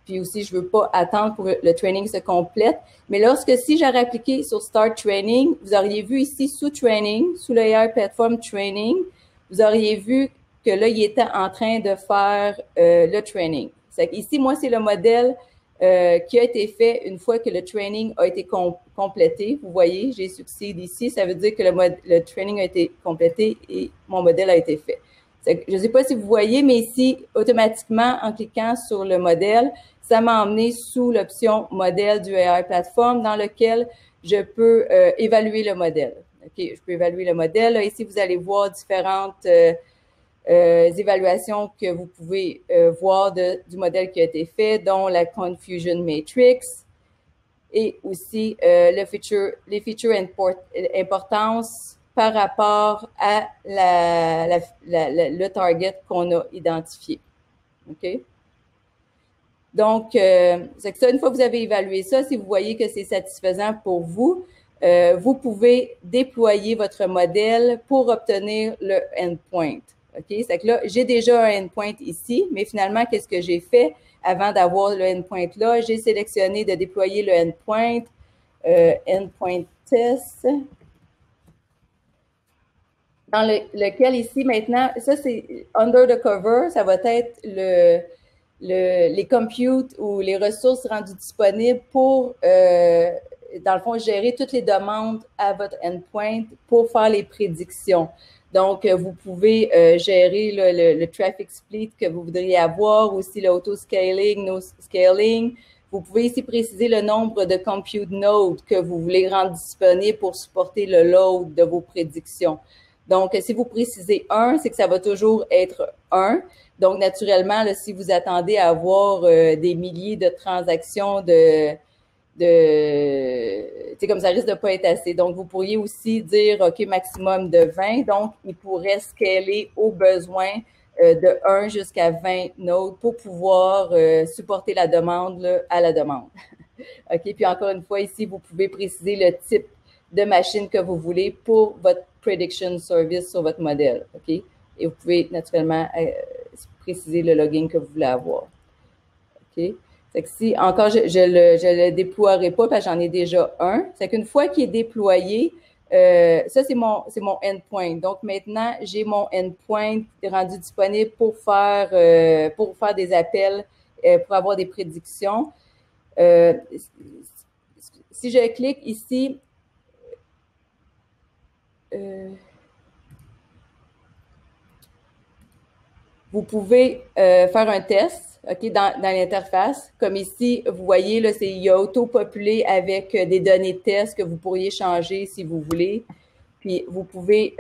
Puis aussi, je veux pas attendre pour que le training se complète. Mais si j'aurais appliqué sur Start Training, vous auriez vu ici sous Training, sous le AI Platform Training, vous auriez vu que là, il était en train de faire le training. C'est ici, moi, c'est le modèle qui a été fait une fois que le training a été complété. Vous voyez, j'ai succédé ici. Ça veut dire que le training a été complété et mon modèle a été fait. Je ne sais pas si vous voyez, mais ici, automatiquement, en cliquant sur le modèle, ça m'a emmené sous l'option modèle du AI Platform dans lequel je peux évaluer le modèle. OK, je peux évaluer le modèle. Là, ici, vous allez voir différentes évaluations que vous pouvez voir du modèle qui a été fait, dont la Confusion Matrix et aussi les features importance par rapport à le target qu'on a identifié. OK? Donc, c'est que ça, une fois que vous avez évalué ça, si vous voyez que c'est satisfaisant pour vous, vous pouvez déployer votre modèle pour obtenir le endpoint. OK? C'est que là, j'ai déjà un endpoint ici, mais finalement, qu'est-ce que j'ai fait avant d'avoir le endpoint là? J'ai sélectionné de déployer le endpoint, endpoint test, dans lequel ici, maintenant, ça c'est under the cover, ça va être les computes ou les ressources rendues disponibles pour, dans le fond, gérer toutes les demandes à votre endpoint pour faire les prédictions. Donc, vous pouvez gérer le traffic split que vous voudriez avoir, aussi l'auto-scaling, no-scaling. Vous pouvez ici préciser le nombre de compute nodes que vous voulez rendre disponibles pour supporter le load de vos prédictions. Donc, si vous précisez 1, c'est que ça va toujours être 1. Donc, naturellement, là, si vous attendez à avoir des milliers de transactions comme ça risque de pas être assez. Donc, vous pourriez aussi dire, OK, maximum de 20. Donc, il pourrait scaler au besoin de 1 jusqu'à 20 nodes pour pouvoir supporter la demande là, à la demande. OK, puis encore une fois, ici, vous pouvez préciser le type de machine que vous voulez pour votre Prediction Service sur votre modèle. OK? Et vous pouvez naturellement préciser le login que vous voulez avoir. OK? C'est que si encore je le déploierai pas parce que j'en ai déjà un. C'est qu'une fois qu'il est déployé, ça c'est mon endpoint. Donc maintenant, j'ai mon endpoint rendu disponible pour faire des appels, pour avoir des prédictions. Si je clique ici, vous pouvez faire un test, OK, dans l'interface. Comme ici, vous voyez, là, il y a auto-populé avec des données de test que vous pourriez changer si vous voulez. Puis, vous pouvez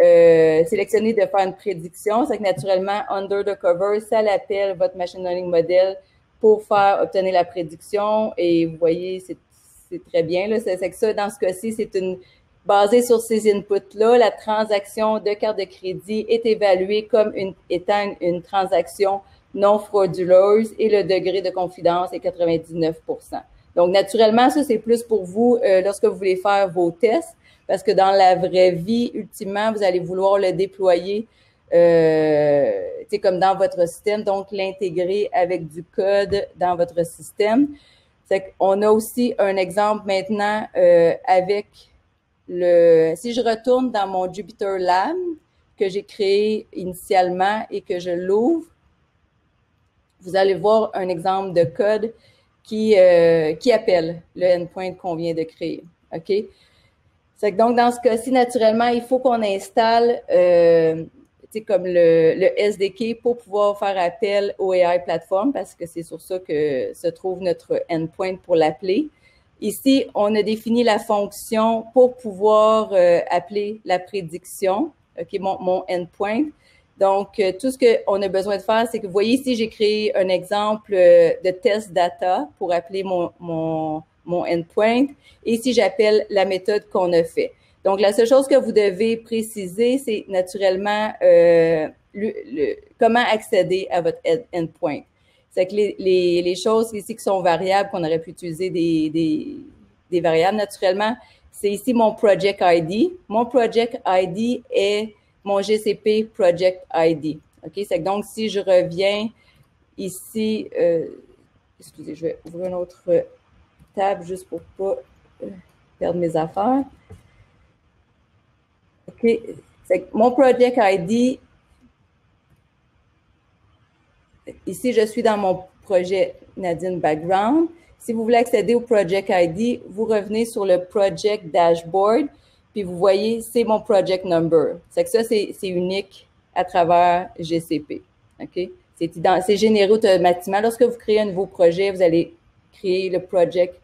sélectionner de faire une prédiction. C'est que naturellement, under the cover, ça l'appelle votre machine learning model pour obtenir la prédiction. Et vous voyez, c'est très bien, là. C'est que ça, dans ce cas-ci, c'est basé sur ces inputs-là, la transaction de carte de crédit est évaluée comme étant une transaction non frauduleuse et le degré de confidence est 99%. Donc, naturellement, ça, c'est plus pour vous lorsque vous voulez faire vos tests, parce que dans la vraie vie, ultimement, vous allez vouloir le déployer comme dans votre système, donc l'intégrer avec du code dans votre système. C'est qu'on a aussi un exemple maintenant avec si je retourne dans mon Jupyter Lab que j'ai créé initialement et que je l'ouvre, vous allez voir un exemple de code qui appelle le endpoint qu'on vient de créer. OK? C'est que donc, dans ce cas-ci, naturellement, il faut qu'on installe comme le SDK pour pouvoir faire appel au AI Platform parce que c'est sur ça que se trouve notre endpoint pour l'appeler. Ici, on a défini la fonction pour pouvoir appeler la prédiction, OK, mon endpoint. Donc, tout ce qu'on a besoin de faire, c'est que vous voyez ici, j'ai créé un exemple de test data pour appeler mon endpoint. Et ici, j'appelle la méthode qu'on a fait. Donc, la seule chose que vous devez préciser, c'est naturellement comment accéder à votre endpoint. C'est que les choses ici qui sont variables, qu'on aurait pu utiliser des variables naturellement, c'est ici mon Project ID. Mon Project ID est mon GCP Project ID. OK? C'est que donc, si je reviens ici, excusez, je vais ouvrir une autre tab juste pour pas perdre mes affaires. OK? C'est que mon Project ID, ici, je suis dans mon projet Nadine Background. Si vous voulez accéder au Project ID, vous revenez sur le Project Dashboard, puis vous voyez, c'est mon Project Number. C'est que ça, c'est unique à travers GCP. OK? C'est généré automatiquement. Lorsque vous créez un nouveau projet, vous allez créer le Project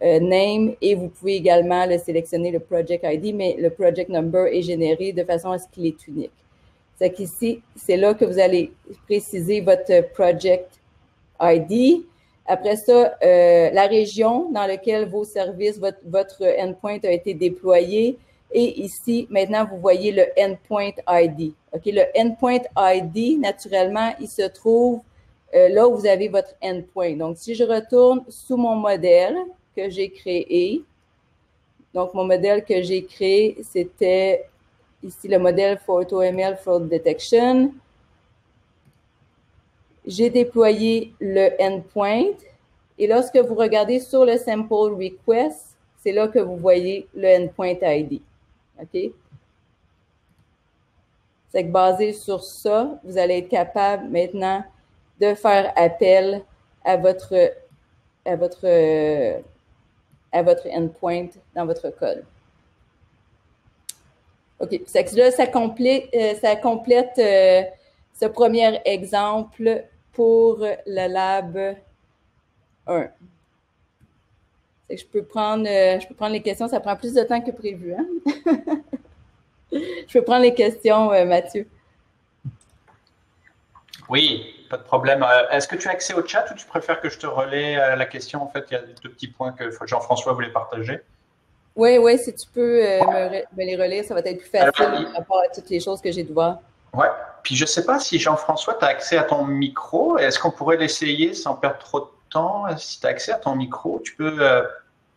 Name et vous pouvez également le sélectionner, le Project ID, mais le Project Number est généré de façon à ce qu'il est unique. C'est qu'ici, c'est là que vous allez préciser votre Project ID. Après ça, la région dans laquelle vos services, votre endpoint a été déployé. Et ici, maintenant, vous voyez le endpoint ID. OK, le endpoint ID, naturellement, il se trouve là où vous avez votre endpoint. Donc, si je retourne sous mon modèle que j'ai créé, donc mon modèle que j'ai créé, c'était ici le modèle for AutoML Fraud Detection. J'ai déployé le endpoint et lorsque vous regardez sur le sample request, c'est là que vous voyez le endpoint ID. OK? C'est que basé sur ça, vous allez être capable maintenant de faire appel à votre endpoint dans votre code. OK. C'est que là, ça complète ce premier exemple pour le Lab 1. C'est que je peux prendre les questions. Ça prend plus de temps que prévu. Hein? Je peux prendre les questions, Mathieu. Oui, pas de problème. Est-ce que tu as accès au chat ou tu préfères que je te relaie la question? En fait, il y a deux petits points que Jean-François voulait partager. Oui, si tu peux me les relire, ça va être plus facile par rapport à toutes les choses que j'ai de voir. Ouais. Puis je ne sais pas si Jean-François, tu as accès à ton micro. Est-ce qu'on pourrait l'essayer sans perdre trop de temps? Si tu as accès à ton micro, tu peux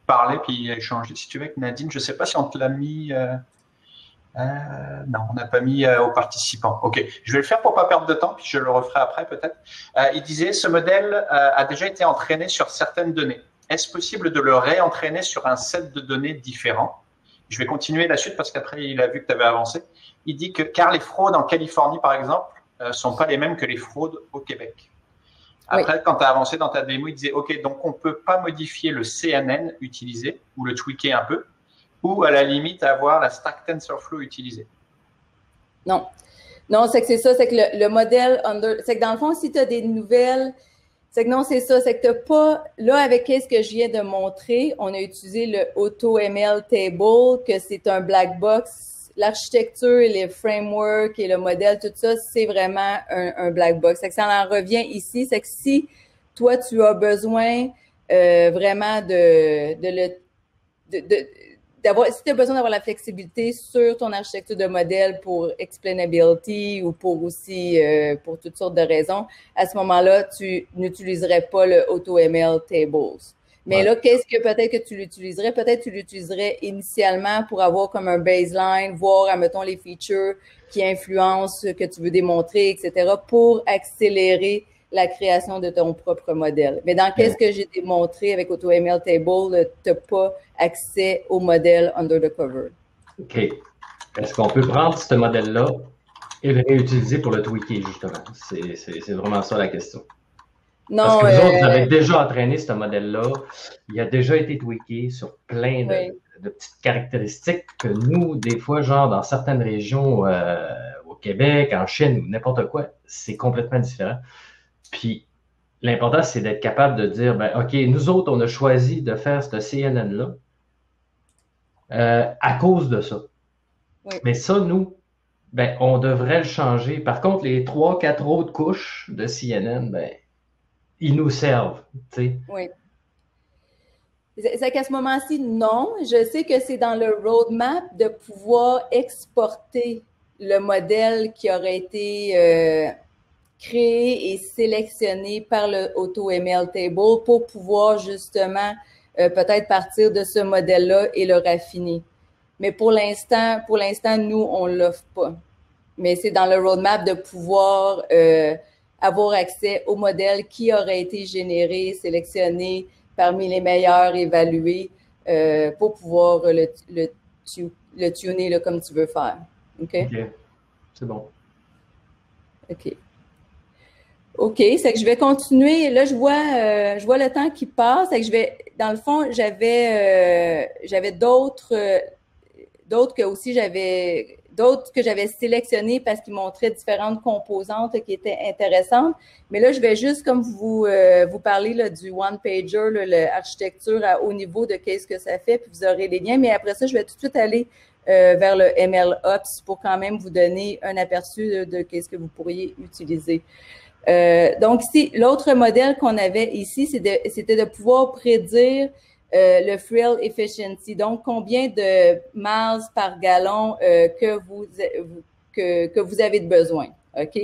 parler puis échanger si tu veux avec Nadine. Je ne sais pas si on te l'a mis Non, on n'a pas mis aux participants. OK, je vais le faire pour pas perdre de temps, puis je le referai après peut-être. Il disait, ce modèle a déjà été entraîné sur certaines données. Est-ce possible de le réentraîner sur un set de données différent? Je vais continuer la suite parce qu'après, il a vu que tu avais avancé. Il dit que, car les fraudes en Californie, par exemple, sont pas les mêmes que les fraudes au Québec. Après, quand tu as avancé dans ta démo, il disait, OK, donc on peut pas modifier le CNN utilisé ou le tweaker un peu, ou à la limite avoir la stack TensorFlow utilisée. Non. Non, c'est que c'est ça, c'est que le modèle c'est que dans le fond, si tu as des nouvelles, c'est que non, c'est ça, c'est que tu pas, là, avec ce que je viens de montrer, on a utilisé le AutoML Table, que c'est un black box. L'architecture et les frameworks et le modèle, tout ça, c'est vraiment un black box. C'est que ça en revient ici, c'est que si toi, tu as besoin vraiment si tu as besoin d'avoir la flexibilité sur ton architecture de modèle pour explainability ou pour aussi pour toutes sortes de raisons, à ce moment-là, tu n'utiliserais pas le AutoML Tables. Mais là, qu'est-ce que peut-être que tu l'utiliserais? Peut-être que tu l'utiliserais initialement pour avoir comme un baseline, voir, admettons, les features qui influencent ce que tu veux démontrer, etc., pour accélérer la création de ton propre modèle. Mais dans qu'est-ce que j'ai démontré avec AutoML Table, tu n'as pas accès au modèle under the cover. OK. Est-ce qu'on peut prendre ce modèle-là et le réutiliser pour le tweaker, justement? C'est vraiment ça la question. Non, parce que vous autres, vous avez déjà entraîné ce modèle-là. Il a déjà été tweaké sur plein de petites caractéristiques que nous, des fois, genre dans certaines régions au Québec, en Chine ou n'importe quoi, c'est complètement différent. Puis, l'important, c'est d'être capable de dire, ben, OK, nous autres, on a choisi de faire ce CNN-là à cause de ça. Oui. Mais ça, nous, ben, on devrait le changer. Par contre, les 3-4 autres couches de CNN, ben, ils nous servent, tu sais. Oui. C'est qu'à ce moment-ci, non. Je sais que c'est dans le roadmap de pouvoir exporter le modèle qui aurait été créé et sélectionné par le AutoML Table pour pouvoir justement peut-être partir de ce modèle-là et le raffiner. Mais pour l'instant, nous, on ne l'offre pas. Mais c'est dans le roadmap de pouvoir avoir accès au modèle qui aurait été généré, sélectionné parmi les meilleurs, évalués, pour pouvoir le tuner là, comme tu veux faire. OK? C'est bon. OK. OK, c'est que je vais continuer. Là, je vois le temps qui passe. C'est que je vais, dans le fond, j'avais d'autres que j'avais sélectionnés parce qu'ils montraient différentes composantes qui étaient intéressantes. Mais là, je vais juste comme vous parler là, du one-pager, l'architecture à haut niveau de qu'est-ce que ça fait, puis vous aurez les liens. Mais après ça, je vais tout de suite aller vers le MLOps pour quand même vous donner un aperçu de qu'est-ce que vous pourriez utiliser. Donc ici, l'autre modèle qu'on avait ici, c'était de pouvoir prédire le fuel efficiency, donc combien de miles par gallon que vous avez de besoin. OK?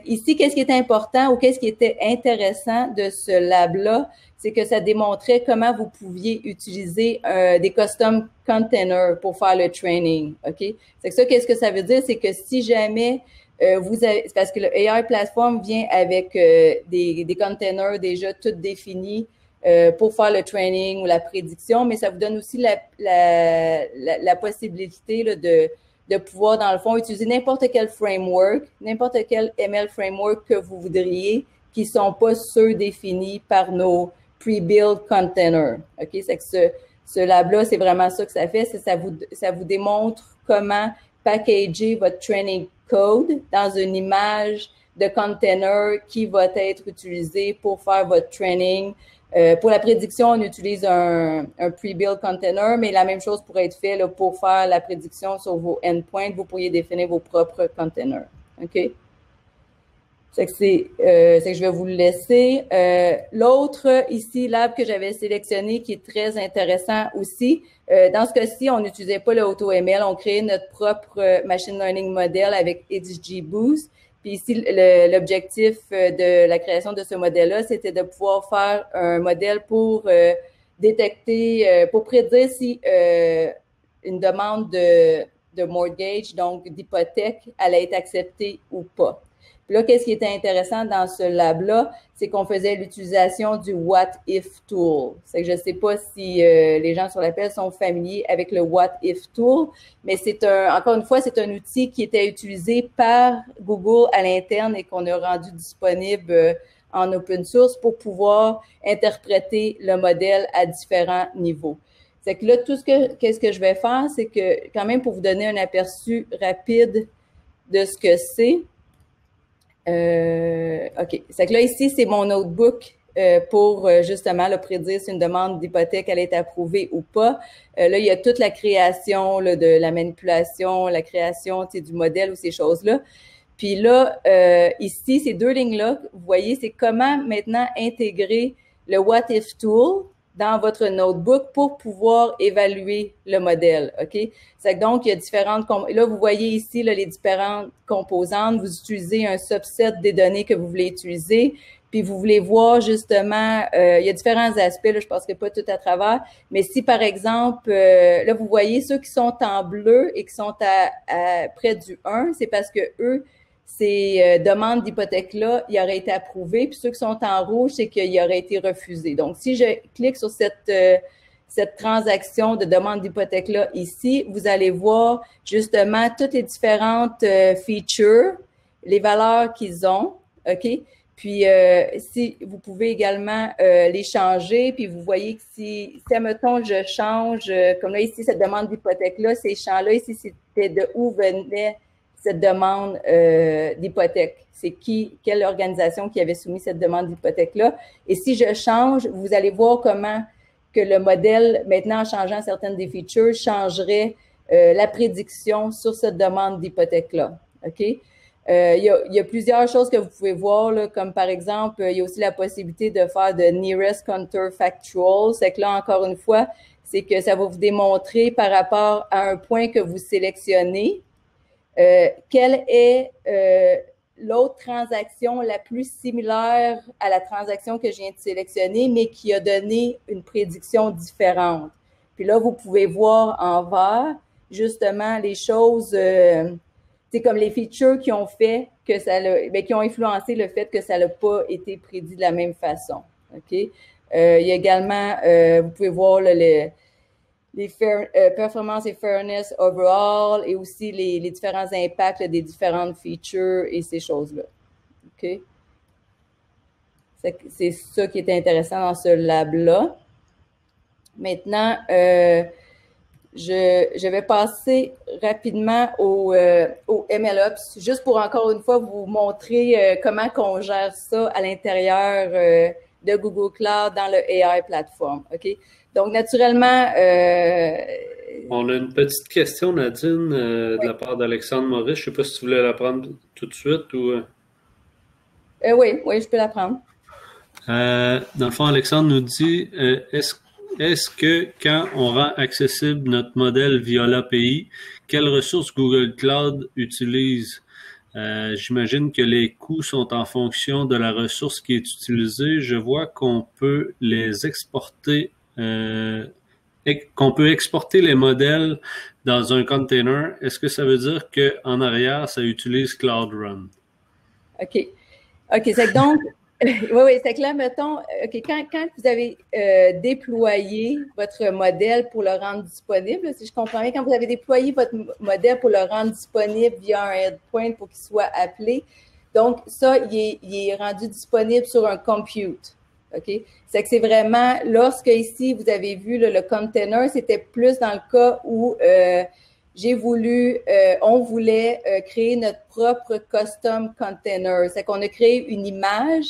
Ici, qu'est-ce qui est important ou qu'est-ce qui était intéressant de ce lab-là, c'est que ça démontrait comment vous pouviez utiliser des custom containers pour faire le training. OK? C'est que ça, qu'est-ce que ça veut dire? C'est que si jamais c'est parce que le AI Platform vient avec des containers déjà tout définis pour faire le training ou la prédiction, mais ça vous donne aussi la possibilité là, de pouvoir, dans le fond, utiliser n'importe quel framework, n'importe quel ML framework que vous voudriez, qui ne sont pas ceux définis par nos pre-built containers. OK? C'est que ce lab-là, c'est vraiment ça que ça fait, ça vous démontre comment packager votre training code dans une image de container qui va être utilisée pour faire votre training. Pour la prédiction, on utilise un pre-built container, mais la même chose pourrait être fait là, pour faire la prédiction sur vos endpoints. Vous pourriez définir vos propres containers. OK? C'est que je vais vous le laisser. L'autre ici, lab que j'avais sélectionné qui est très intéressant aussi. Dans ce cas-ci, on n'utilisait pas le AutoML, on créait notre propre machine learning model avec XGBoost. Puis ici, l'objectif de la création de ce modèle-là, c'était de pouvoir faire un modèle pour détecter, pour prédire si une demande de mortgage, donc d'hypothèque, allait être acceptée ou pas. Puis là, qu'est-ce qui était intéressant dans ce lab-là, c'est qu'on faisait l'utilisation du What If Tool. C'est que je ne sais pas si les gens sur l'appel sont familiers avec le What If Tool, mais encore une fois, c'est un outil qui était utilisé par Google à l'interne et qu'on a rendu disponible en open source pour pouvoir interpréter le modèle à différents niveaux. C'est que là, qu'est-ce que je vais faire, c'est que quand même pour vous donner un aperçu rapide de ce que c'est. OK. C'est que là, ici, c'est mon notebook pour justement prédire si une demande d'hypothèque allait être approuvée ou pas. Là, il y a toute la création là, de la manipulation, la création du modèle ou ces choses-là. Puis là, ici, ces deux lignes-là, vous voyez, c'est comment maintenant intégrer le What If Tool dans votre notebook pour pouvoir évaluer le modèle, OK? C'est que donc, il y a différentes... Là, vous voyez ici là, les différentes composantes. Vous utilisez un subset des données que vous voulez utiliser, puis vous voulez voir justement... il y a différents aspects, là, je ne passerai pas tout à travers, mais si, par exemple, là, vous voyez ceux qui sont en bleu et qui sont à près du 1, c'est parce que eux, ces demandes d'hypothèque-là, il aurait été approuvé, puis ceux qui sont en rouge, c'est qu'il aurait été refusé. Donc, si je clique sur cette transaction de demande d'hypothèque-là ici, vous allez voir justement toutes les différentes features, les valeurs qu'ils ont, OK? Puis, si vous pouvez également les changer, puis vous voyez que si admettons, je change, comme là, ici, cette demande d'hypothèque-là, ces champs-là, ici, c'était de où venait cette demande d'hypothèque. C'est quelle organisation qui avait soumis cette demande d'hypothèque-là. Et si je change, vous allez voir comment que le modèle, maintenant en changeant certaines des features, changerait la prédiction sur cette demande d'hypothèque-là. OK? Il y a plusieurs choses que vous pouvez voir, là, comme par exemple, il y a aussi la possibilité de faire de nearest counterfactual. C'est que là, encore une fois, c'est que ça va vous démontrer par rapport à un point que vous sélectionnez, quelle est l'autre transaction la plus similaire à la transaction que je viens de sélectionner, mais qui a donné une prédiction différente. Puis là, vous pouvez voir en vert, justement, les choses, c'est comme les features qui ont fait que qui ont influencé le fait que ça n'a pas été prédit de la même façon. OK? Il y a également, vous pouvez voir là, les performances et fairness overall et aussi les différents impacts là, des différentes features et ces choses-là. OK? C'est ça qui est intéressant dans ce lab-là. Maintenant, je vais passer rapidement au MLOps, juste pour encore une fois vous montrer comment qu'on gère ça à l'intérieur de Google Cloud dans le AI Platform. OK? Donc, naturellement... On a une petite question, Nadine, de la part d'Alexandre Maurice. Je ne sais pas si tu voulais la prendre tout de suite ou... Oui, je peux la prendre. Dans le fond, Alexandre nous dit, est-ce que quand on rend accessible notre modèle via l'API, quelles ressources Google Cloud utilise? J'imagine que les coûts sont en fonction de la ressource qui est utilisée. Je vois qu'on peut les exporter... qu'on peut exporter les modèles dans un container. Est-ce que ça veut dire qu'en arrière, ça utilise Cloud Run? OK, c'est que donc, oui, c'est que là, mettons, OK, quand vous avez déployé votre modèle pour le rendre disponible, si je comprends bien, quand vous avez déployé votre modèle pour le rendre disponible via un endpoint pour qu'il soit appelé, donc ça, il est rendu disponible sur un compute. OK? C'est que c'est vraiment, lorsque ici, vous avez vu le container, c'était plus dans le cas où on voulait créer notre propre custom container. C'est qu'on a créé une image,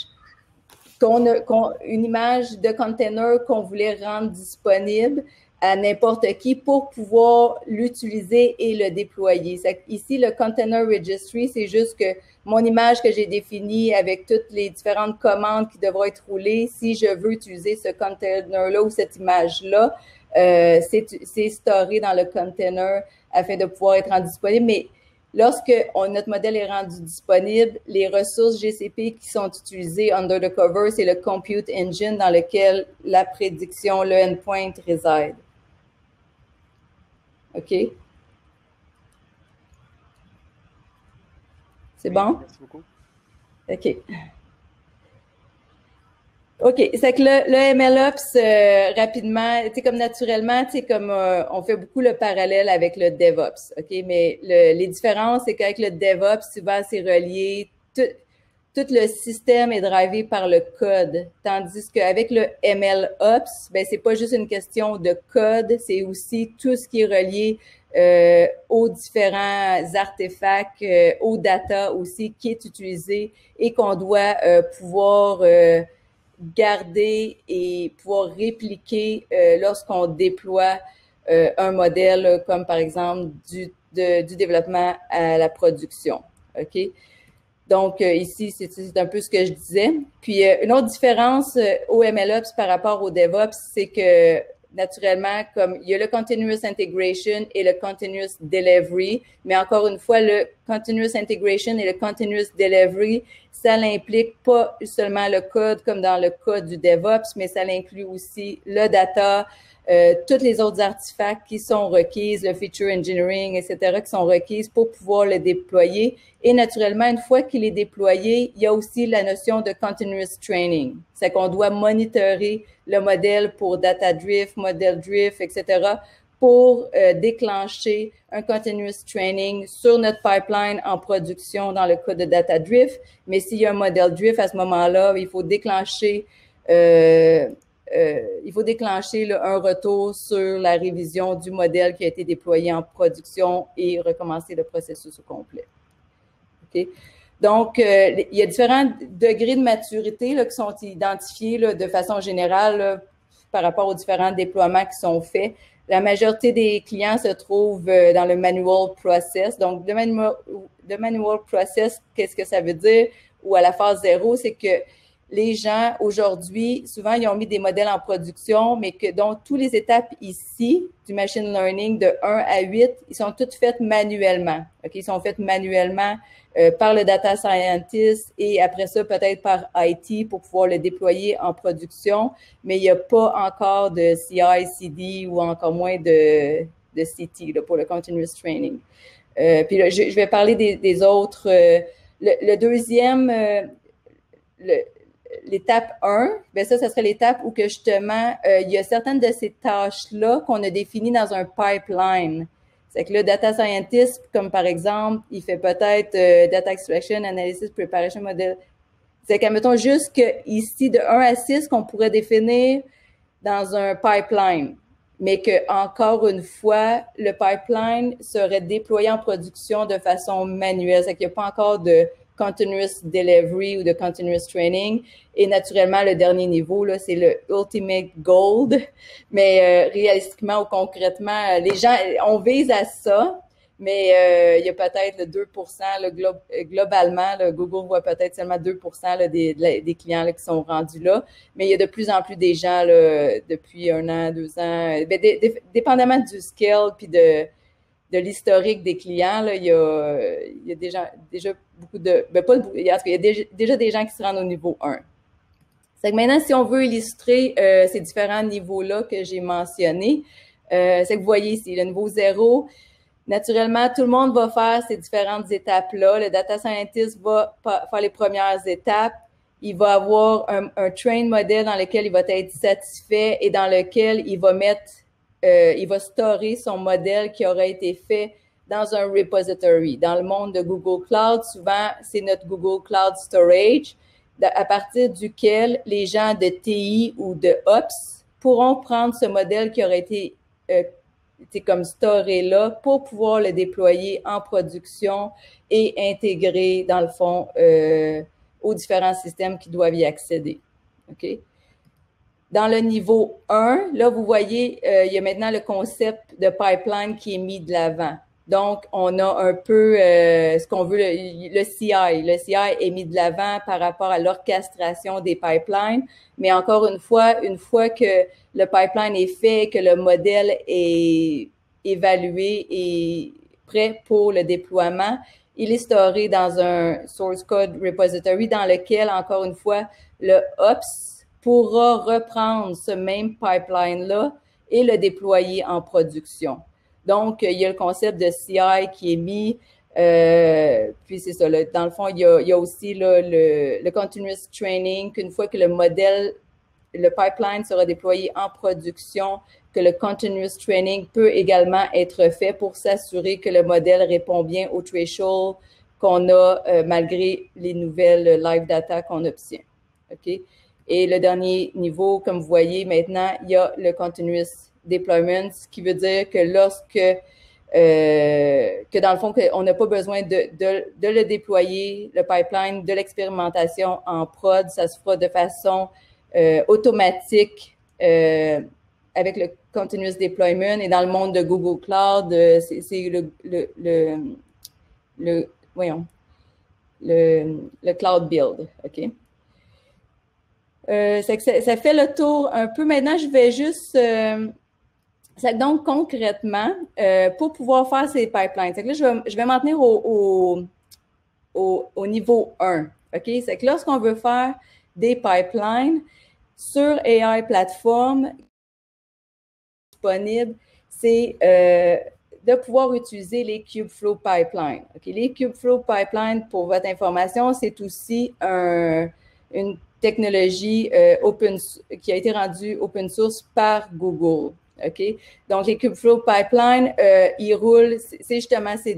une image de container qu'on voulait rendre disponible à n'importe qui pour pouvoir l'utiliser et le déployer. Ici, le Container Registry, c'est juste que mon image que j'ai définie avec toutes les différentes commandes qui devront être roulées, si je veux utiliser ce container-là ou cette image-là, c'est storé dans le container afin de pouvoir être rendu disponible. Mais lorsque notre modèle est rendu disponible, les ressources GCP qui sont utilisées under the cover, c'est le Compute Engine dans lequel la prédiction, le endpoint réside. OK? C'est bon? Merci beaucoup. OK. OK, c'est que le MLOps, rapidement, tu sais, comme naturellement, tu sais, comme on fait beaucoup le parallèle avec le DevOps, OK? Mais les différences, c'est qu'avec le DevOps, souvent, c'est relié, tout le système est drivé par le code, tandis qu'avec le MLOps, ben c'est pas juste une question de code, c'est aussi tout ce qui est relié aux différents artefacts, aux data aussi qui est utilisé et qu'on doit pouvoir garder et pouvoir répliquer lorsqu'on déploie un modèle comme par exemple du développement à la production. OK? Donc, ici, c'est un peu ce que je disais. Puis, une autre différence au MLOps par rapport au DevOps, c'est que naturellement, comme il y a le Continuous Integration et le Continuous Delivery, mais encore une fois, le Continuous Integration et le Continuous Delivery, ça n'implique pas seulement le code comme dans le cas du DevOps, mais ça inclut aussi le data, tous les autres artefacts qui sont requises, le feature engineering, etc., qui sont requises pour pouvoir le déployer. Et naturellement, une fois qu'il est déployé, il y a aussi la notion de continuous training. C'est qu'on doit monitorer le modèle pour data drift, model drift, etc., pour déclencher un continuous training sur notre pipeline en production dans le cas de data drift. Mais s'il y a un model drift, à ce moment-là, il faut déclencher un retour sur la révision du modèle qui a été déployé en production et recommencer le processus au complet. Okay? Donc, il y a différents degrés de maturité là, qui sont identifiés là, de façon générale là, par rapport aux différents déploiements qui sont faits. La majorité des clients se trouvent dans le manual process. Donc, le manual process, qu'est-ce que ça veut dire? Ou à la phase 0, c'est que les gens, aujourd'hui, souvent, ils ont mis des modèles en production, mais que donc, toutes les étapes ici du machine learning de 1 à 8, ils sont toutes faites manuellement. Okay? Ils sont faites manuellement par le data scientist et après ça, peut-être par IT pour pouvoir le déployer en production, mais il n'y a pas encore de CI, CD ou encore moins de CT là, pour le continuous training. Puis là, je vais parler des autres. Le deuxième, l'étape 1, bien ça serait l'étape où que justement, il y a certaines de ces tâches-là qu'on a définies dans un pipeline. C'est que le data scientist, comme par exemple, il fait peut-être data extraction, analysis, preparation, model. C'est qu'admettons juste ici, de 1 à 6, qu'on pourrait définir dans un pipeline. Mais que encore une fois, le pipeline serait déployé en production de façon manuelle. C'est qu'il n'y a pas encore de continuous delivery ou de continuous training. Et naturellement, le dernier niveau, là, c'est le ultimate gold. Mais réalistiquement ou concrètement, les gens, on vise à ça, mais il y a peut-être le 2%, là, globalement, là, Google voit peut-être seulement 2% là, des clients là, qui sont rendus là. Mais il y a de plus en plus des gens là, depuis 1 an, 2 ans, dépendamment du scale puis de l'historique des clients, là, il y a déjà beaucoup de... il y a déjà des gens qui se rendent au niveau 1. C'est que maintenant, si on veut illustrer ces différents niveaux-là que j'ai mentionnés, c'est que vous voyez ici, le niveau 0, naturellement, tout le monde va faire ces différentes étapes-là. Le data scientist va faire les premières étapes. Il va avoir un train model dans lequel il va être satisfait et dans lequel il va storer son modèle qui aura été fait dans un repository. Dans le monde de Google Cloud, souvent, c'est notre Google Cloud Storage, à partir duquel les gens de TI ou de Ops pourront prendre ce modèle qui aurait été comme storé là pour pouvoir le déployer en production et intégrer, dans le fond, aux différents systèmes qui doivent y accéder. OK? Dans le niveau 1, là, vous voyez, il y a maintenant le concept de pipeline qui est mis de l'avant. Donc, on a un peu ce qu'on veut, le CI. Le CI est mis de l'avant par rapport à l'orchestration des pipelines. Mais encore une fois que le pipeline est fait, que le modèle est évalué et prêt pour le déploiement, il est storé dans un source code repository dans lequel, encore une fois, le Ops pourra reprendre ce même pipeline-là et le déployer en production. Donc, il y a le concept de CI qui est mis Puis c'est ça, là, dans le fond, il y a aussi là, le continuous training, qu'une fois que le pipeline sera déployé en production, que le continuous training peut également être fait pour s'assurer que le modèle répond bien au threshold qu'on a malgré les nouvelles live data qu'on obtient. OK? Et le dernier niveau, comme vous voyez maintenant, il y a le continuous deployment, ce qui veut dire que que dans le fond, on n'a pas besoin de le déployer, le pipeline, de l'expérimentation en prod. Ça se fera de façon automatique avec le continuous deployment. Et dans le monde de Google Cloud, c'est le cloud build. OK? Ça fait le tour un peu. Maintenant, je vais juste... donc, concrètement, pour pouvoir faire ces pipelines, là, je vais m'en tenir au niveau 1. OK? C'est que lorsqu'on veut faire des pipelines sur AI Platform disponible, c'est de pouvoir utiliser les Kubeflow Pipelines. OK? Les Kubeflow Pipelines, pour votre information, c'est aussi une technologie qui a été rendue open source par Google. OK? Donc, les Kubeflow Pipelines, ils roulent, c'est justement, ça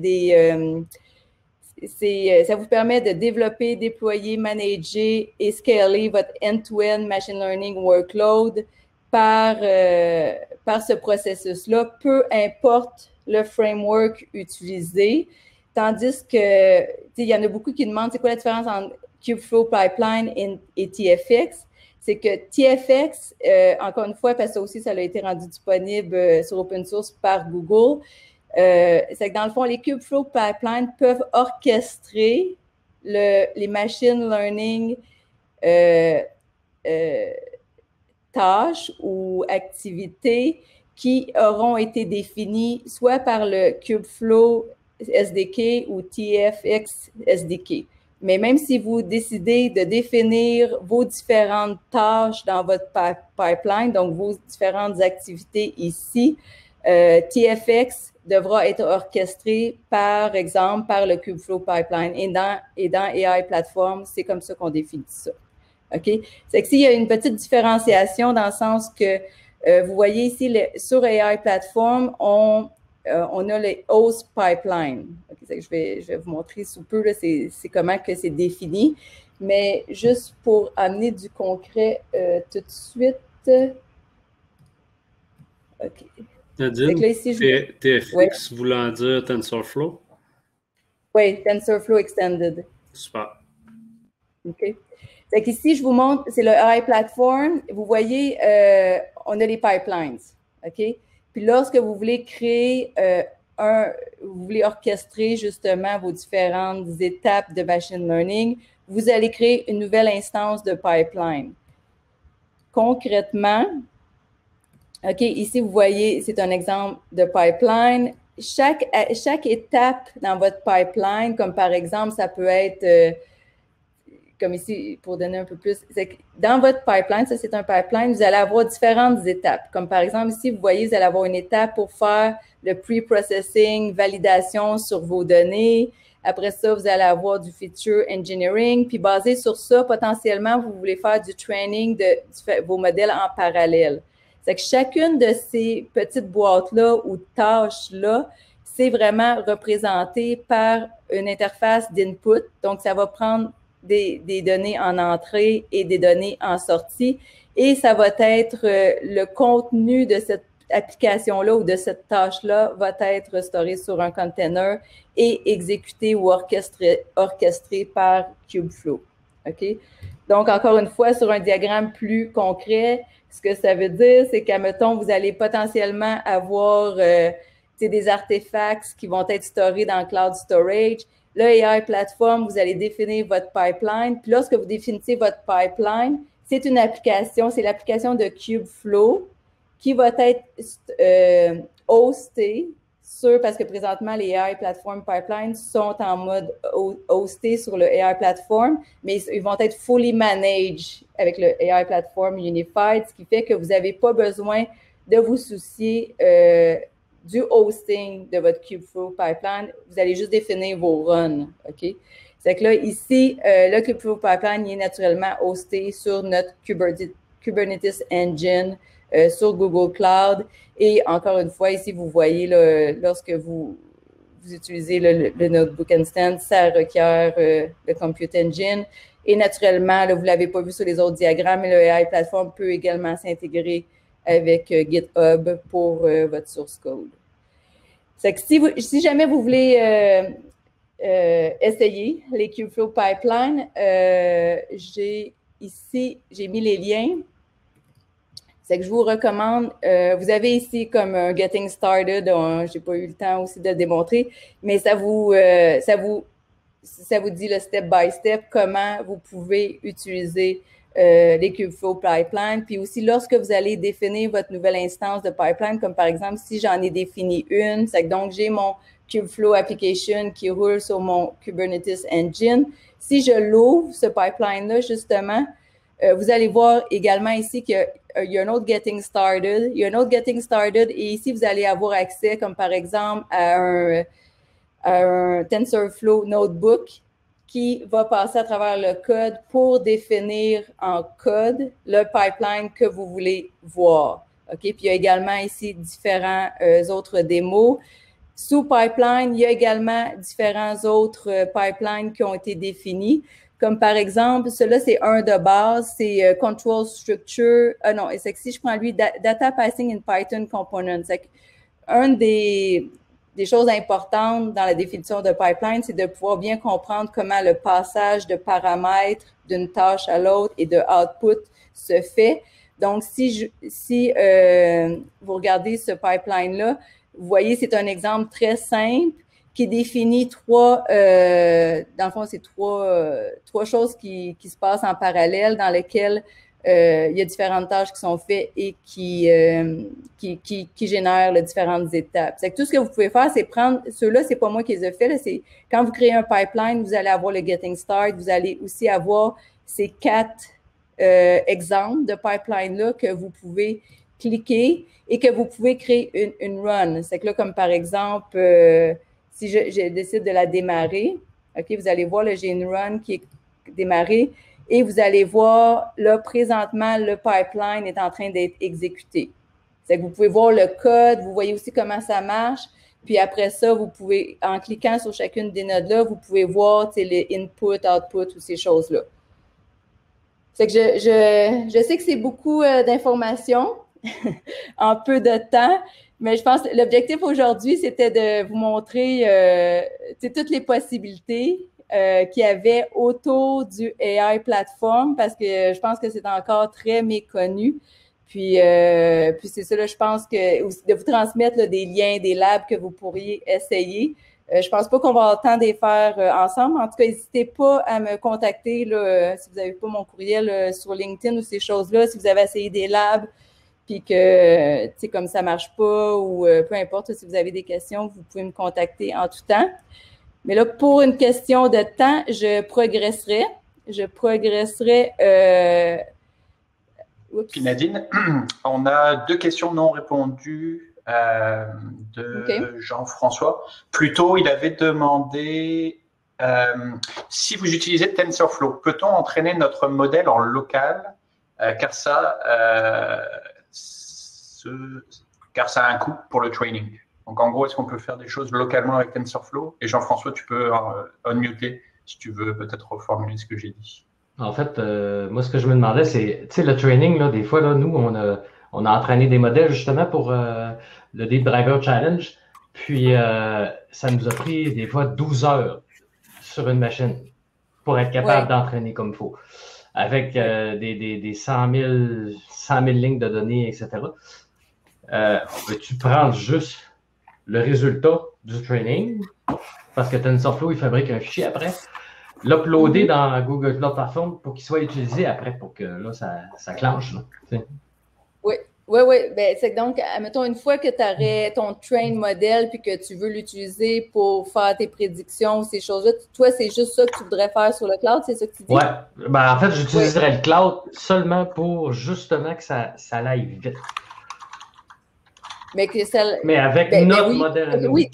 vous permet de développer, déployer, manager et scaler votre end-to-end machine learning workload par ce processus-là, peu importe le framework utilisé. Tandis que, il y en a beaucoup qui demandent c'est quoi la différence entre Kubeflow Pipeline et TFX. C'est que TFX, encore une fois, parce que ça aussi, ça a été rendu disponible sur open source par Google, c'est que dans le fond, les Kubeflow Pipelines peuvent orchestrer les machine learning tâches ou activités qui auront été définies soit par le Kubeflow SDK ou TFX SDK. Mais même si vous décidez de définir vos différentes tâches dans votre pipeline, donc vos différentes activités ici, TFX devra être orchestré, par exemple, par le Kubeflow Pipeline. Et dans AI Platform, c'est comme ça qu'on définit ça. OK? C'est que s'il y a une petite différenciation dans le sens que, vous voyez ici, sur AI Platform, on a les host pipeline. Okay, je vais vous montrer sous peu, c'est comment que c'est défini. Mais juste pour amener du concret tout de suite. OK. Nadine, TFX voulant dire TensorFlow? Oui, TensorFlow Extended. Super. OK. C'est qu'ici, je vous montre, c'est le AI Platform. Vous voyez, on a les pipelines. OK? Puis lorsque vous voulez créer vous voulez orchestrer justement vos différentes étapes de machine learning, vous allez créer une nouvelle instance de pipeline. Concrètement, OK, ici, vous voyez, c'est un exemple de pipeline. Chaque étape dans votre pipeline, comme par exemple, ça peut être, comme ici, pour donner un peu plus, dans votre pipeline, ça c'est un pipeline, vous allez avoir différentes étapes. Comme par exemple, ici, vous voyez, vous allez avoir une étape pour faire le pre-processing, validation sur vos données. Après ça, vous allez avoir du feature engineering. Puis basé sur ça, potentiellement, vous voulez faire du training de vos modèles en parallèle. C'est que chacune de ces petites boîtes-là ou tâches-là, c'est vraiment représenté par une interface d'input. Donc, ça va prendre des données en entrée et des données en sortie. Et ça va être le contenu de cette application-là ou de cette tâche-là va être storé sur un container et exécuté ou orchestré par Kubeflow. OK? Donc, encore une fois, sur un diagramme plus concret, ce que ça veut dire, c'est qu'admettons, vous allez potentiellement avoir des artefacts qui vont être storés dans Cloud Storage. Le AI Platform, vous allez définir votre pipeline. Puis lorsque vous définissez votre pipeline, c'est une application, c'est l'application de Kubeflow qui va être hostée parce que présentement, les AI Platform Pipelines sont en mode hosté sur le AI Platform, mais ils vont être fully managed avec le AI Platform Unified, ce qui fait que vous n'avez pas besoin de vous soucier du hosting de votre Kubeflow pipeline, vous allez juste définir vos runs, OK? C'est que là, ici, le Kubeflow pipeline est naturellement hosté sur notre Kubernetes Engine, sur Google Cloud. Et encore une fois, ici, vous voyez, là, lorsque vous utilisez le Notebook Instance, ça requiert le Compute Engine. Et naturellement, là, vous ne l'avez pas vu sur les autres diagrammes, mais le AI Platform peut également s'intégrer avec GitHub pour votre source code. C'est que si jamais vous voulez essayer les Kubeflow Pipeline, j'ai mis les liens. C'est que je vous recommande, vous avez ici comme un Getting Started, je n'ai pas eu le temps aussi de le démontrer, mais ça vous dit le step by step comment vous pouvez utiliser les Kubeflow Pipeline. Puis aussi, lorsque vous allez définir votre nouvelle instance de pipeline, comme par exemple, si j'en ai défini une, c'est que donc j'ai mon Kubeflow Application qui roule sur mon Kubernetes Engine. Si je l'ouvre, ce pipeline-là, justement, vous allez voir également ici qu'il y a un autre Getting Started. Il y a un autre Getting Started et ici, vous allez avoir accès, comme par exemple, à un TensorFlow Notebook qui va passer à travers le code pour définir en code le pipeline que vous voulez voir. OK? Puis il y a également ici différents autres démos. Sous pipeline, il y a également différents autres pipelines qui ont été définis. Comme par exemple, celui-là, c'est un de base, c'est Control Structure. Non, c'est que si je prends lui, Data Passing in Python Component. C'est un des choses importantes dans la définition de pipeline, c'est de pouvoir bien comprendre comment le passage de paramètres d'une tâche à l'autre et de output se fait. Donc, si vous regardez ce pipeline-là, vous voyez, c'est un exemple très simple qui définit dans le fond, c'est trois choses qui se passent en parallèle dans lesquelles il y a différentes tâches qui sont faites et qui génèrent différentes étapes. C'est que tout ce que vous pouvez faire, c'est prendre, ceux-là, c'est pas moi qui les ai faits, là, c'est quand vous créez un pipeline, vous allez avoir le Getting Start, vous allez aussi avoir ces 4 exemples de pipeline-là que vous pouvez cliquer et que vous pouvez créer une run. C'est que là, comme par exemple, si je décide de la démarrer, OK, vous allez voir, là, j'ai une run qui est démarrée et vous allez voir, là, présentement, le pipeline est en train d'être exécuté. C'est que vous pouvez voir le code, vous voyez aussi comment ça marche, puis après ça, vous pouvez, en cliquant sur chacune des nodes-là, vous pouvez voir, tu sais, les input, output ou ces choses-là. C'est que je sais que c'est beaucoup d'informations en peu de temps, mais je pense que l'objectif aujourd'hui, c'était de vous montrer toutes les possibilités qu'il y avait autour du AI Platform parce que je pense que c'est encore très méconnu. Puis c'est ça, là, je pense que de vous transmettre là, des liens, des labs que vous pourriez essayer. Je pense pas qu'on va avoir le temps de les faire ensemble. En tout cas, n'hésitez pas à me contacter là, si vous n'avez pas mon courriel sur LinkedIn ou ces choses-là, si vous avez essayé des labs, puis que, tu sais, comme ça marche pas ou peu importe, si vous avez des questions, vous pouvez me contacter en tout temps. Mais là, pour une question de temps, je progresserai. Puis Nadine, on a 2 questions non répondues de Jean-François. Plus tôt, il avait demandé si vous utilisez TensorFlow, peut-on entraîner notre modèle en local car ça a un coût pour le training. Donc, en gros, est-ce qu'on peut faire des choses localement avec TensorFlow? Et Jean-François, tu peux unmuter si tu veux peut-être reformuler ce que j'ai dit. En fait, moi, ce que je me demandais, c'est, tu sais, le training, là, des fois, là, nous, on a entraîné des modèles justement pour le Deep Driver Challenge. Puis, ça nous a pris des fois 12 heures sur une machine pour être capable d'entraîner comme il faut. Avec des 100 000 lignes de données, etc. Peux-tu prendre juste le résultat du training, parce que TensorFlow, il fabrique un fichier après, l'uploader dans Google Cloud Platform pour qu'il soit utilisé après, pour que là, ça clenche. Là, Oui. Ben, c'est donc, admettons, une fois que tu aurais ton train modèle puis que tu veux l'utiliser pour faire tes prédictions, ces choses-là, toi, c'est juste ça que tu voudrais faire sur le cloud, c'est ça que tu dis? Oui. Ben, en fait, j'utiliserais le cloud seulement pour justement que ça aille vite. Mais que celle... Mais avec notre modèle à nous. Oui.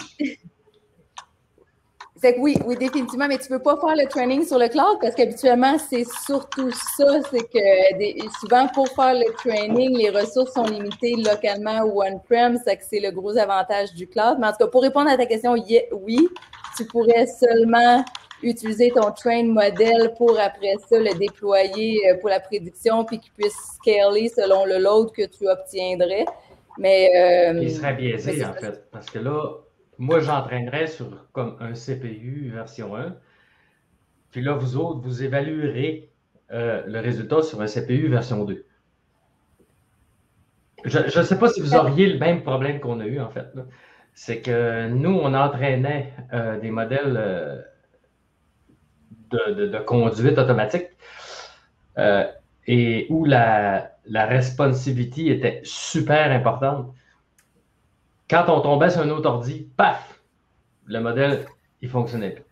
C'est que oui, définitivement, mais tu ne peux pas faire le training sur le cloud parce qu'habituellement, c'est surtout ça, c'est que souvent, pour faire le training, les ressources sont limitées localement ou on-prem, c'est que c'est le gros avantage du cloud. Mais en tout cas, pour répondre à ta question, oui, tu pourrais seulement utiliser ton train modèle pour après ça le déployer pour la prédiction puis qu'il puisse scaler selon le load que tu obtiendrais. Mais il serait biaisé, en fait, parce que là, moi, j'entraînerais sur comme un CPU version 1. Puis là, vous autres, vous évaluerez le résultat sur un CPU version 2. Je ne sais pas si vous auriez le même problème qu'on a eu, en fait. C'est que nous, on entraînait des modèles de conduite automatique et où la responsivity était super importante. Quand on tombait sur un autre ordi, paf, le modèle, il fonctionnait plus.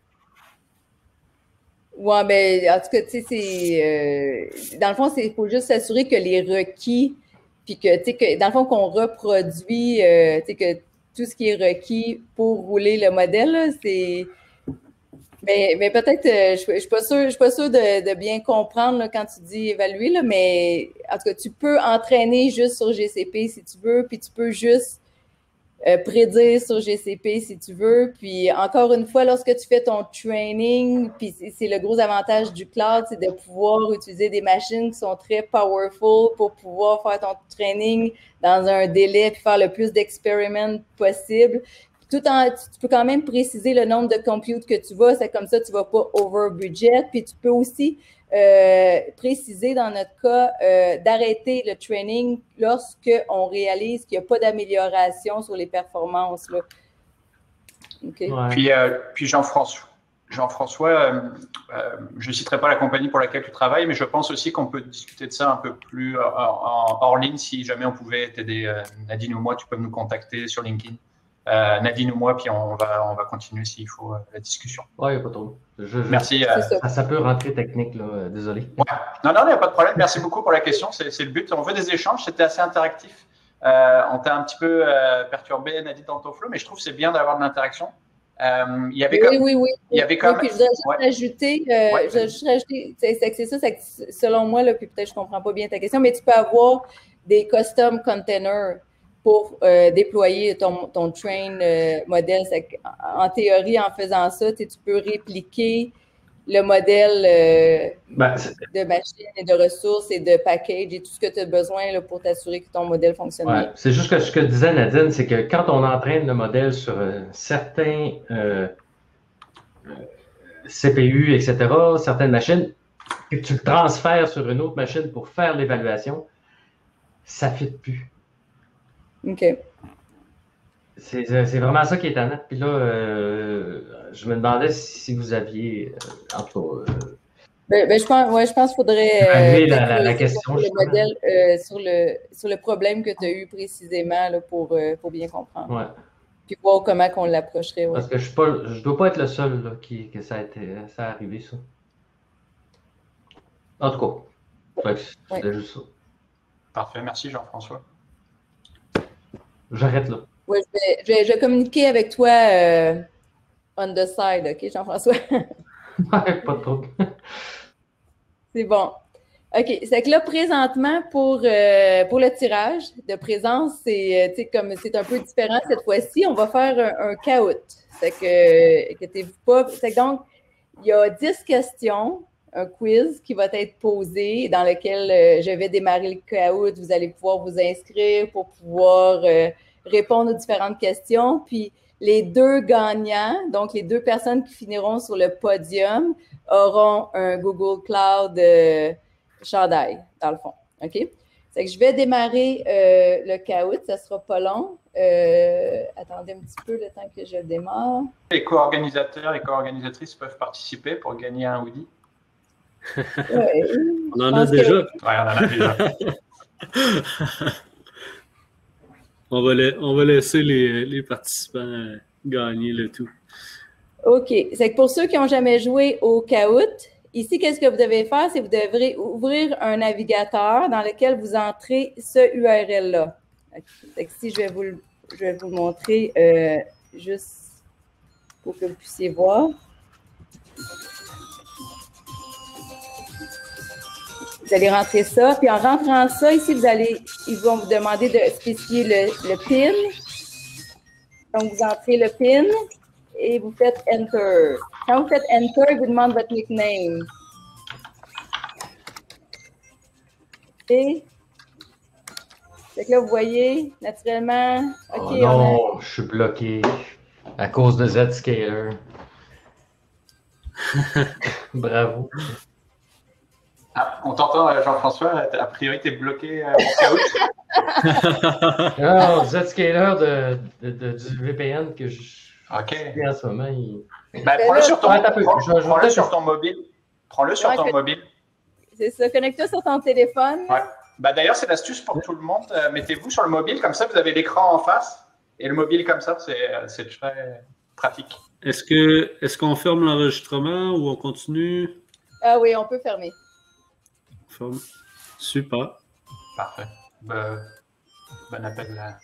Oui, mais en tout cas, tu sais, dans le fond, il faut juste s'assurer que les requis, puis que, tu sais, que dans le fond, qu'on reproduit, tu sais, que tout ce qui est requis pour rouler le modèle, c'est... Mais peut-être, je suis pas sûre de bien comprendre là, quand tu dis évaluer, là, mais en tout cas, tu peux entraîner juste sur GCP si tu veux, puis tu peux juste prédire sur GCP si tu veux. Puis encore une fois, lorsque tu fais ton training, puis c'est le gros avantage du cloud, c'est de pouvoir utiliser des machines qui sont très powerful pour pouvoir faire ton training dans un délai puis faire le plus d'expériments possible. Tu peux quand même préciser le nombre de compute que tu vas, c'est comme ça tu ne vas pas over budget. Puis tu peux aussi préciser dans notre cas d'arrêter le training lorsqu'on réalise qu'il n'y a pas d'amélioration sur les performances. Là. Okay. Ouais. Puis Jean-François, je ne citerai pas la compagnie pour laquelle tu travailles, mais je pense aussi qu'on peut discuter de ça un peu plus hors ligne si jamais on pouvait t'aider. Nadine ou moi, tu peux nous contacter sur LinkedIn. Nadine ou moi, puis on va continuer s'il faut la discussion. Oui, il n'y a pas trop. Merci. Ça peut rentrer technique, là, désolé. Ouais. Non, il n'y a pas de problème. Merci beaucoup pour la question. C'est le but. On veut des échanges. C'était assez interactif. On t'a un petit peu perturbé, Nadine, dans ton flow, mais je trouve que c'est bien d'avoir de l'interaction. Il y avait oui. Il y avait comme... Puis je voudrais juste rajouter, c'est ça, selon moi, là, puis peut-être je ne comprends pas bien ta question, mais tu peux avoir des custom containers pour déployer ton train modèle. En théorie, en faisant ça, tu peux répliquer le modèle de machine et de ressources et de package et tout ce que tu as besoin là, pour t'assurer que ton modèle fonctionne bien. C'est juste que ce que disait Nadine, c'est que quand on entraîne le modèle sur certains CPU, etc., certaines machines, et que tu le transfères sur une autre machine pour faire l'évaluation, ça ne fit plus. OK. C'est vraiment ça qui est étonnant. Puis là, je me demandais si vous aviez, en tout cas... je pense qu'il faudrait la question, sur le modèle, sur le problème que tu as eu précisément là, pour bien comprendre. Ouais. Puis voir comment on l'approcherait. Ouais. Parce que je ne dois pas être le seul là, que ça a arrivé, ça. En tout cas, c'était juste ça. Parfait. Merci, Jean-François. J'arrête là. Oui, je vais communiquer avec toi on the side, OK, Jean-François? Pas trop. C'est bon. OK, c'est que là, présentement, pour le tirage de présence, c'est comme c'est un peu différent cette fois-ci. On va faire un caout. C'est que, inquiétez-vous pas. C'est que donc, il y a 10 questions, un quiz qui va être posé dans lequel je vais démarrer le caout. Vous allez pouvoir vous inscrire pour pouvoir répondre aux différentes questions. Puis, les 2 gagnants, donc les 2 personnes qui finiront sur le podium, auront un Google Cloud chandail, dans le fond. OK? C'est que je vais démarrer le caout, ça ne sera pas long. Attendez un petit peu le temps que je démarre. Les co-organisateurs et co-organisatrices peuvent participer pour gagner un hoodie. Ouais, on en a déjà. Oui, on en a déjà. On va laisser les participants gagner le tout. OK. C'est que pour ceux qui n'ont jamais joué au caout, ici, qu'est-ce que vous devez faire? C'est que vous devrez ouvrir un navigateur dans lequel vous entrez ce URL-là. Okay. Si je vais vous le je vais vous montrer juste pour que vous puissiez voir. Vous allez rentrer ça, puis en rentrant ça, ici, ils vont vous demander de spécifier le PIN. Donc, vous entrez le PIN et vous faites Enter. Quand vous faites Enter, ils vous demandent votre nickname. Et fait que là, vous voyez, naturellement, OK, oh non, je suis bloqué à cause de Zscaler. Bravo. Ah, on t'entend, Jean-François. A priori, tu es bloqué au cas où. Non, Zscaler du VPN que je fais en ce moment. Prends-le sur ton mobile. Prends-le sur ton mobile. C'est ça, connecte-toi sur ton téléphone. Ouais. D'ailleurs, c'est l'astuce pour tout le monde. Mettez-vous sur le mobile, comme ça, vous avez l'écran en face. Et le mobile comme ça, c'est très pratique. Est-ce qu'on ferme l'enregistrement ou on continue? Ah oui, on peut fermer. Super. Parfait. Bon appel là.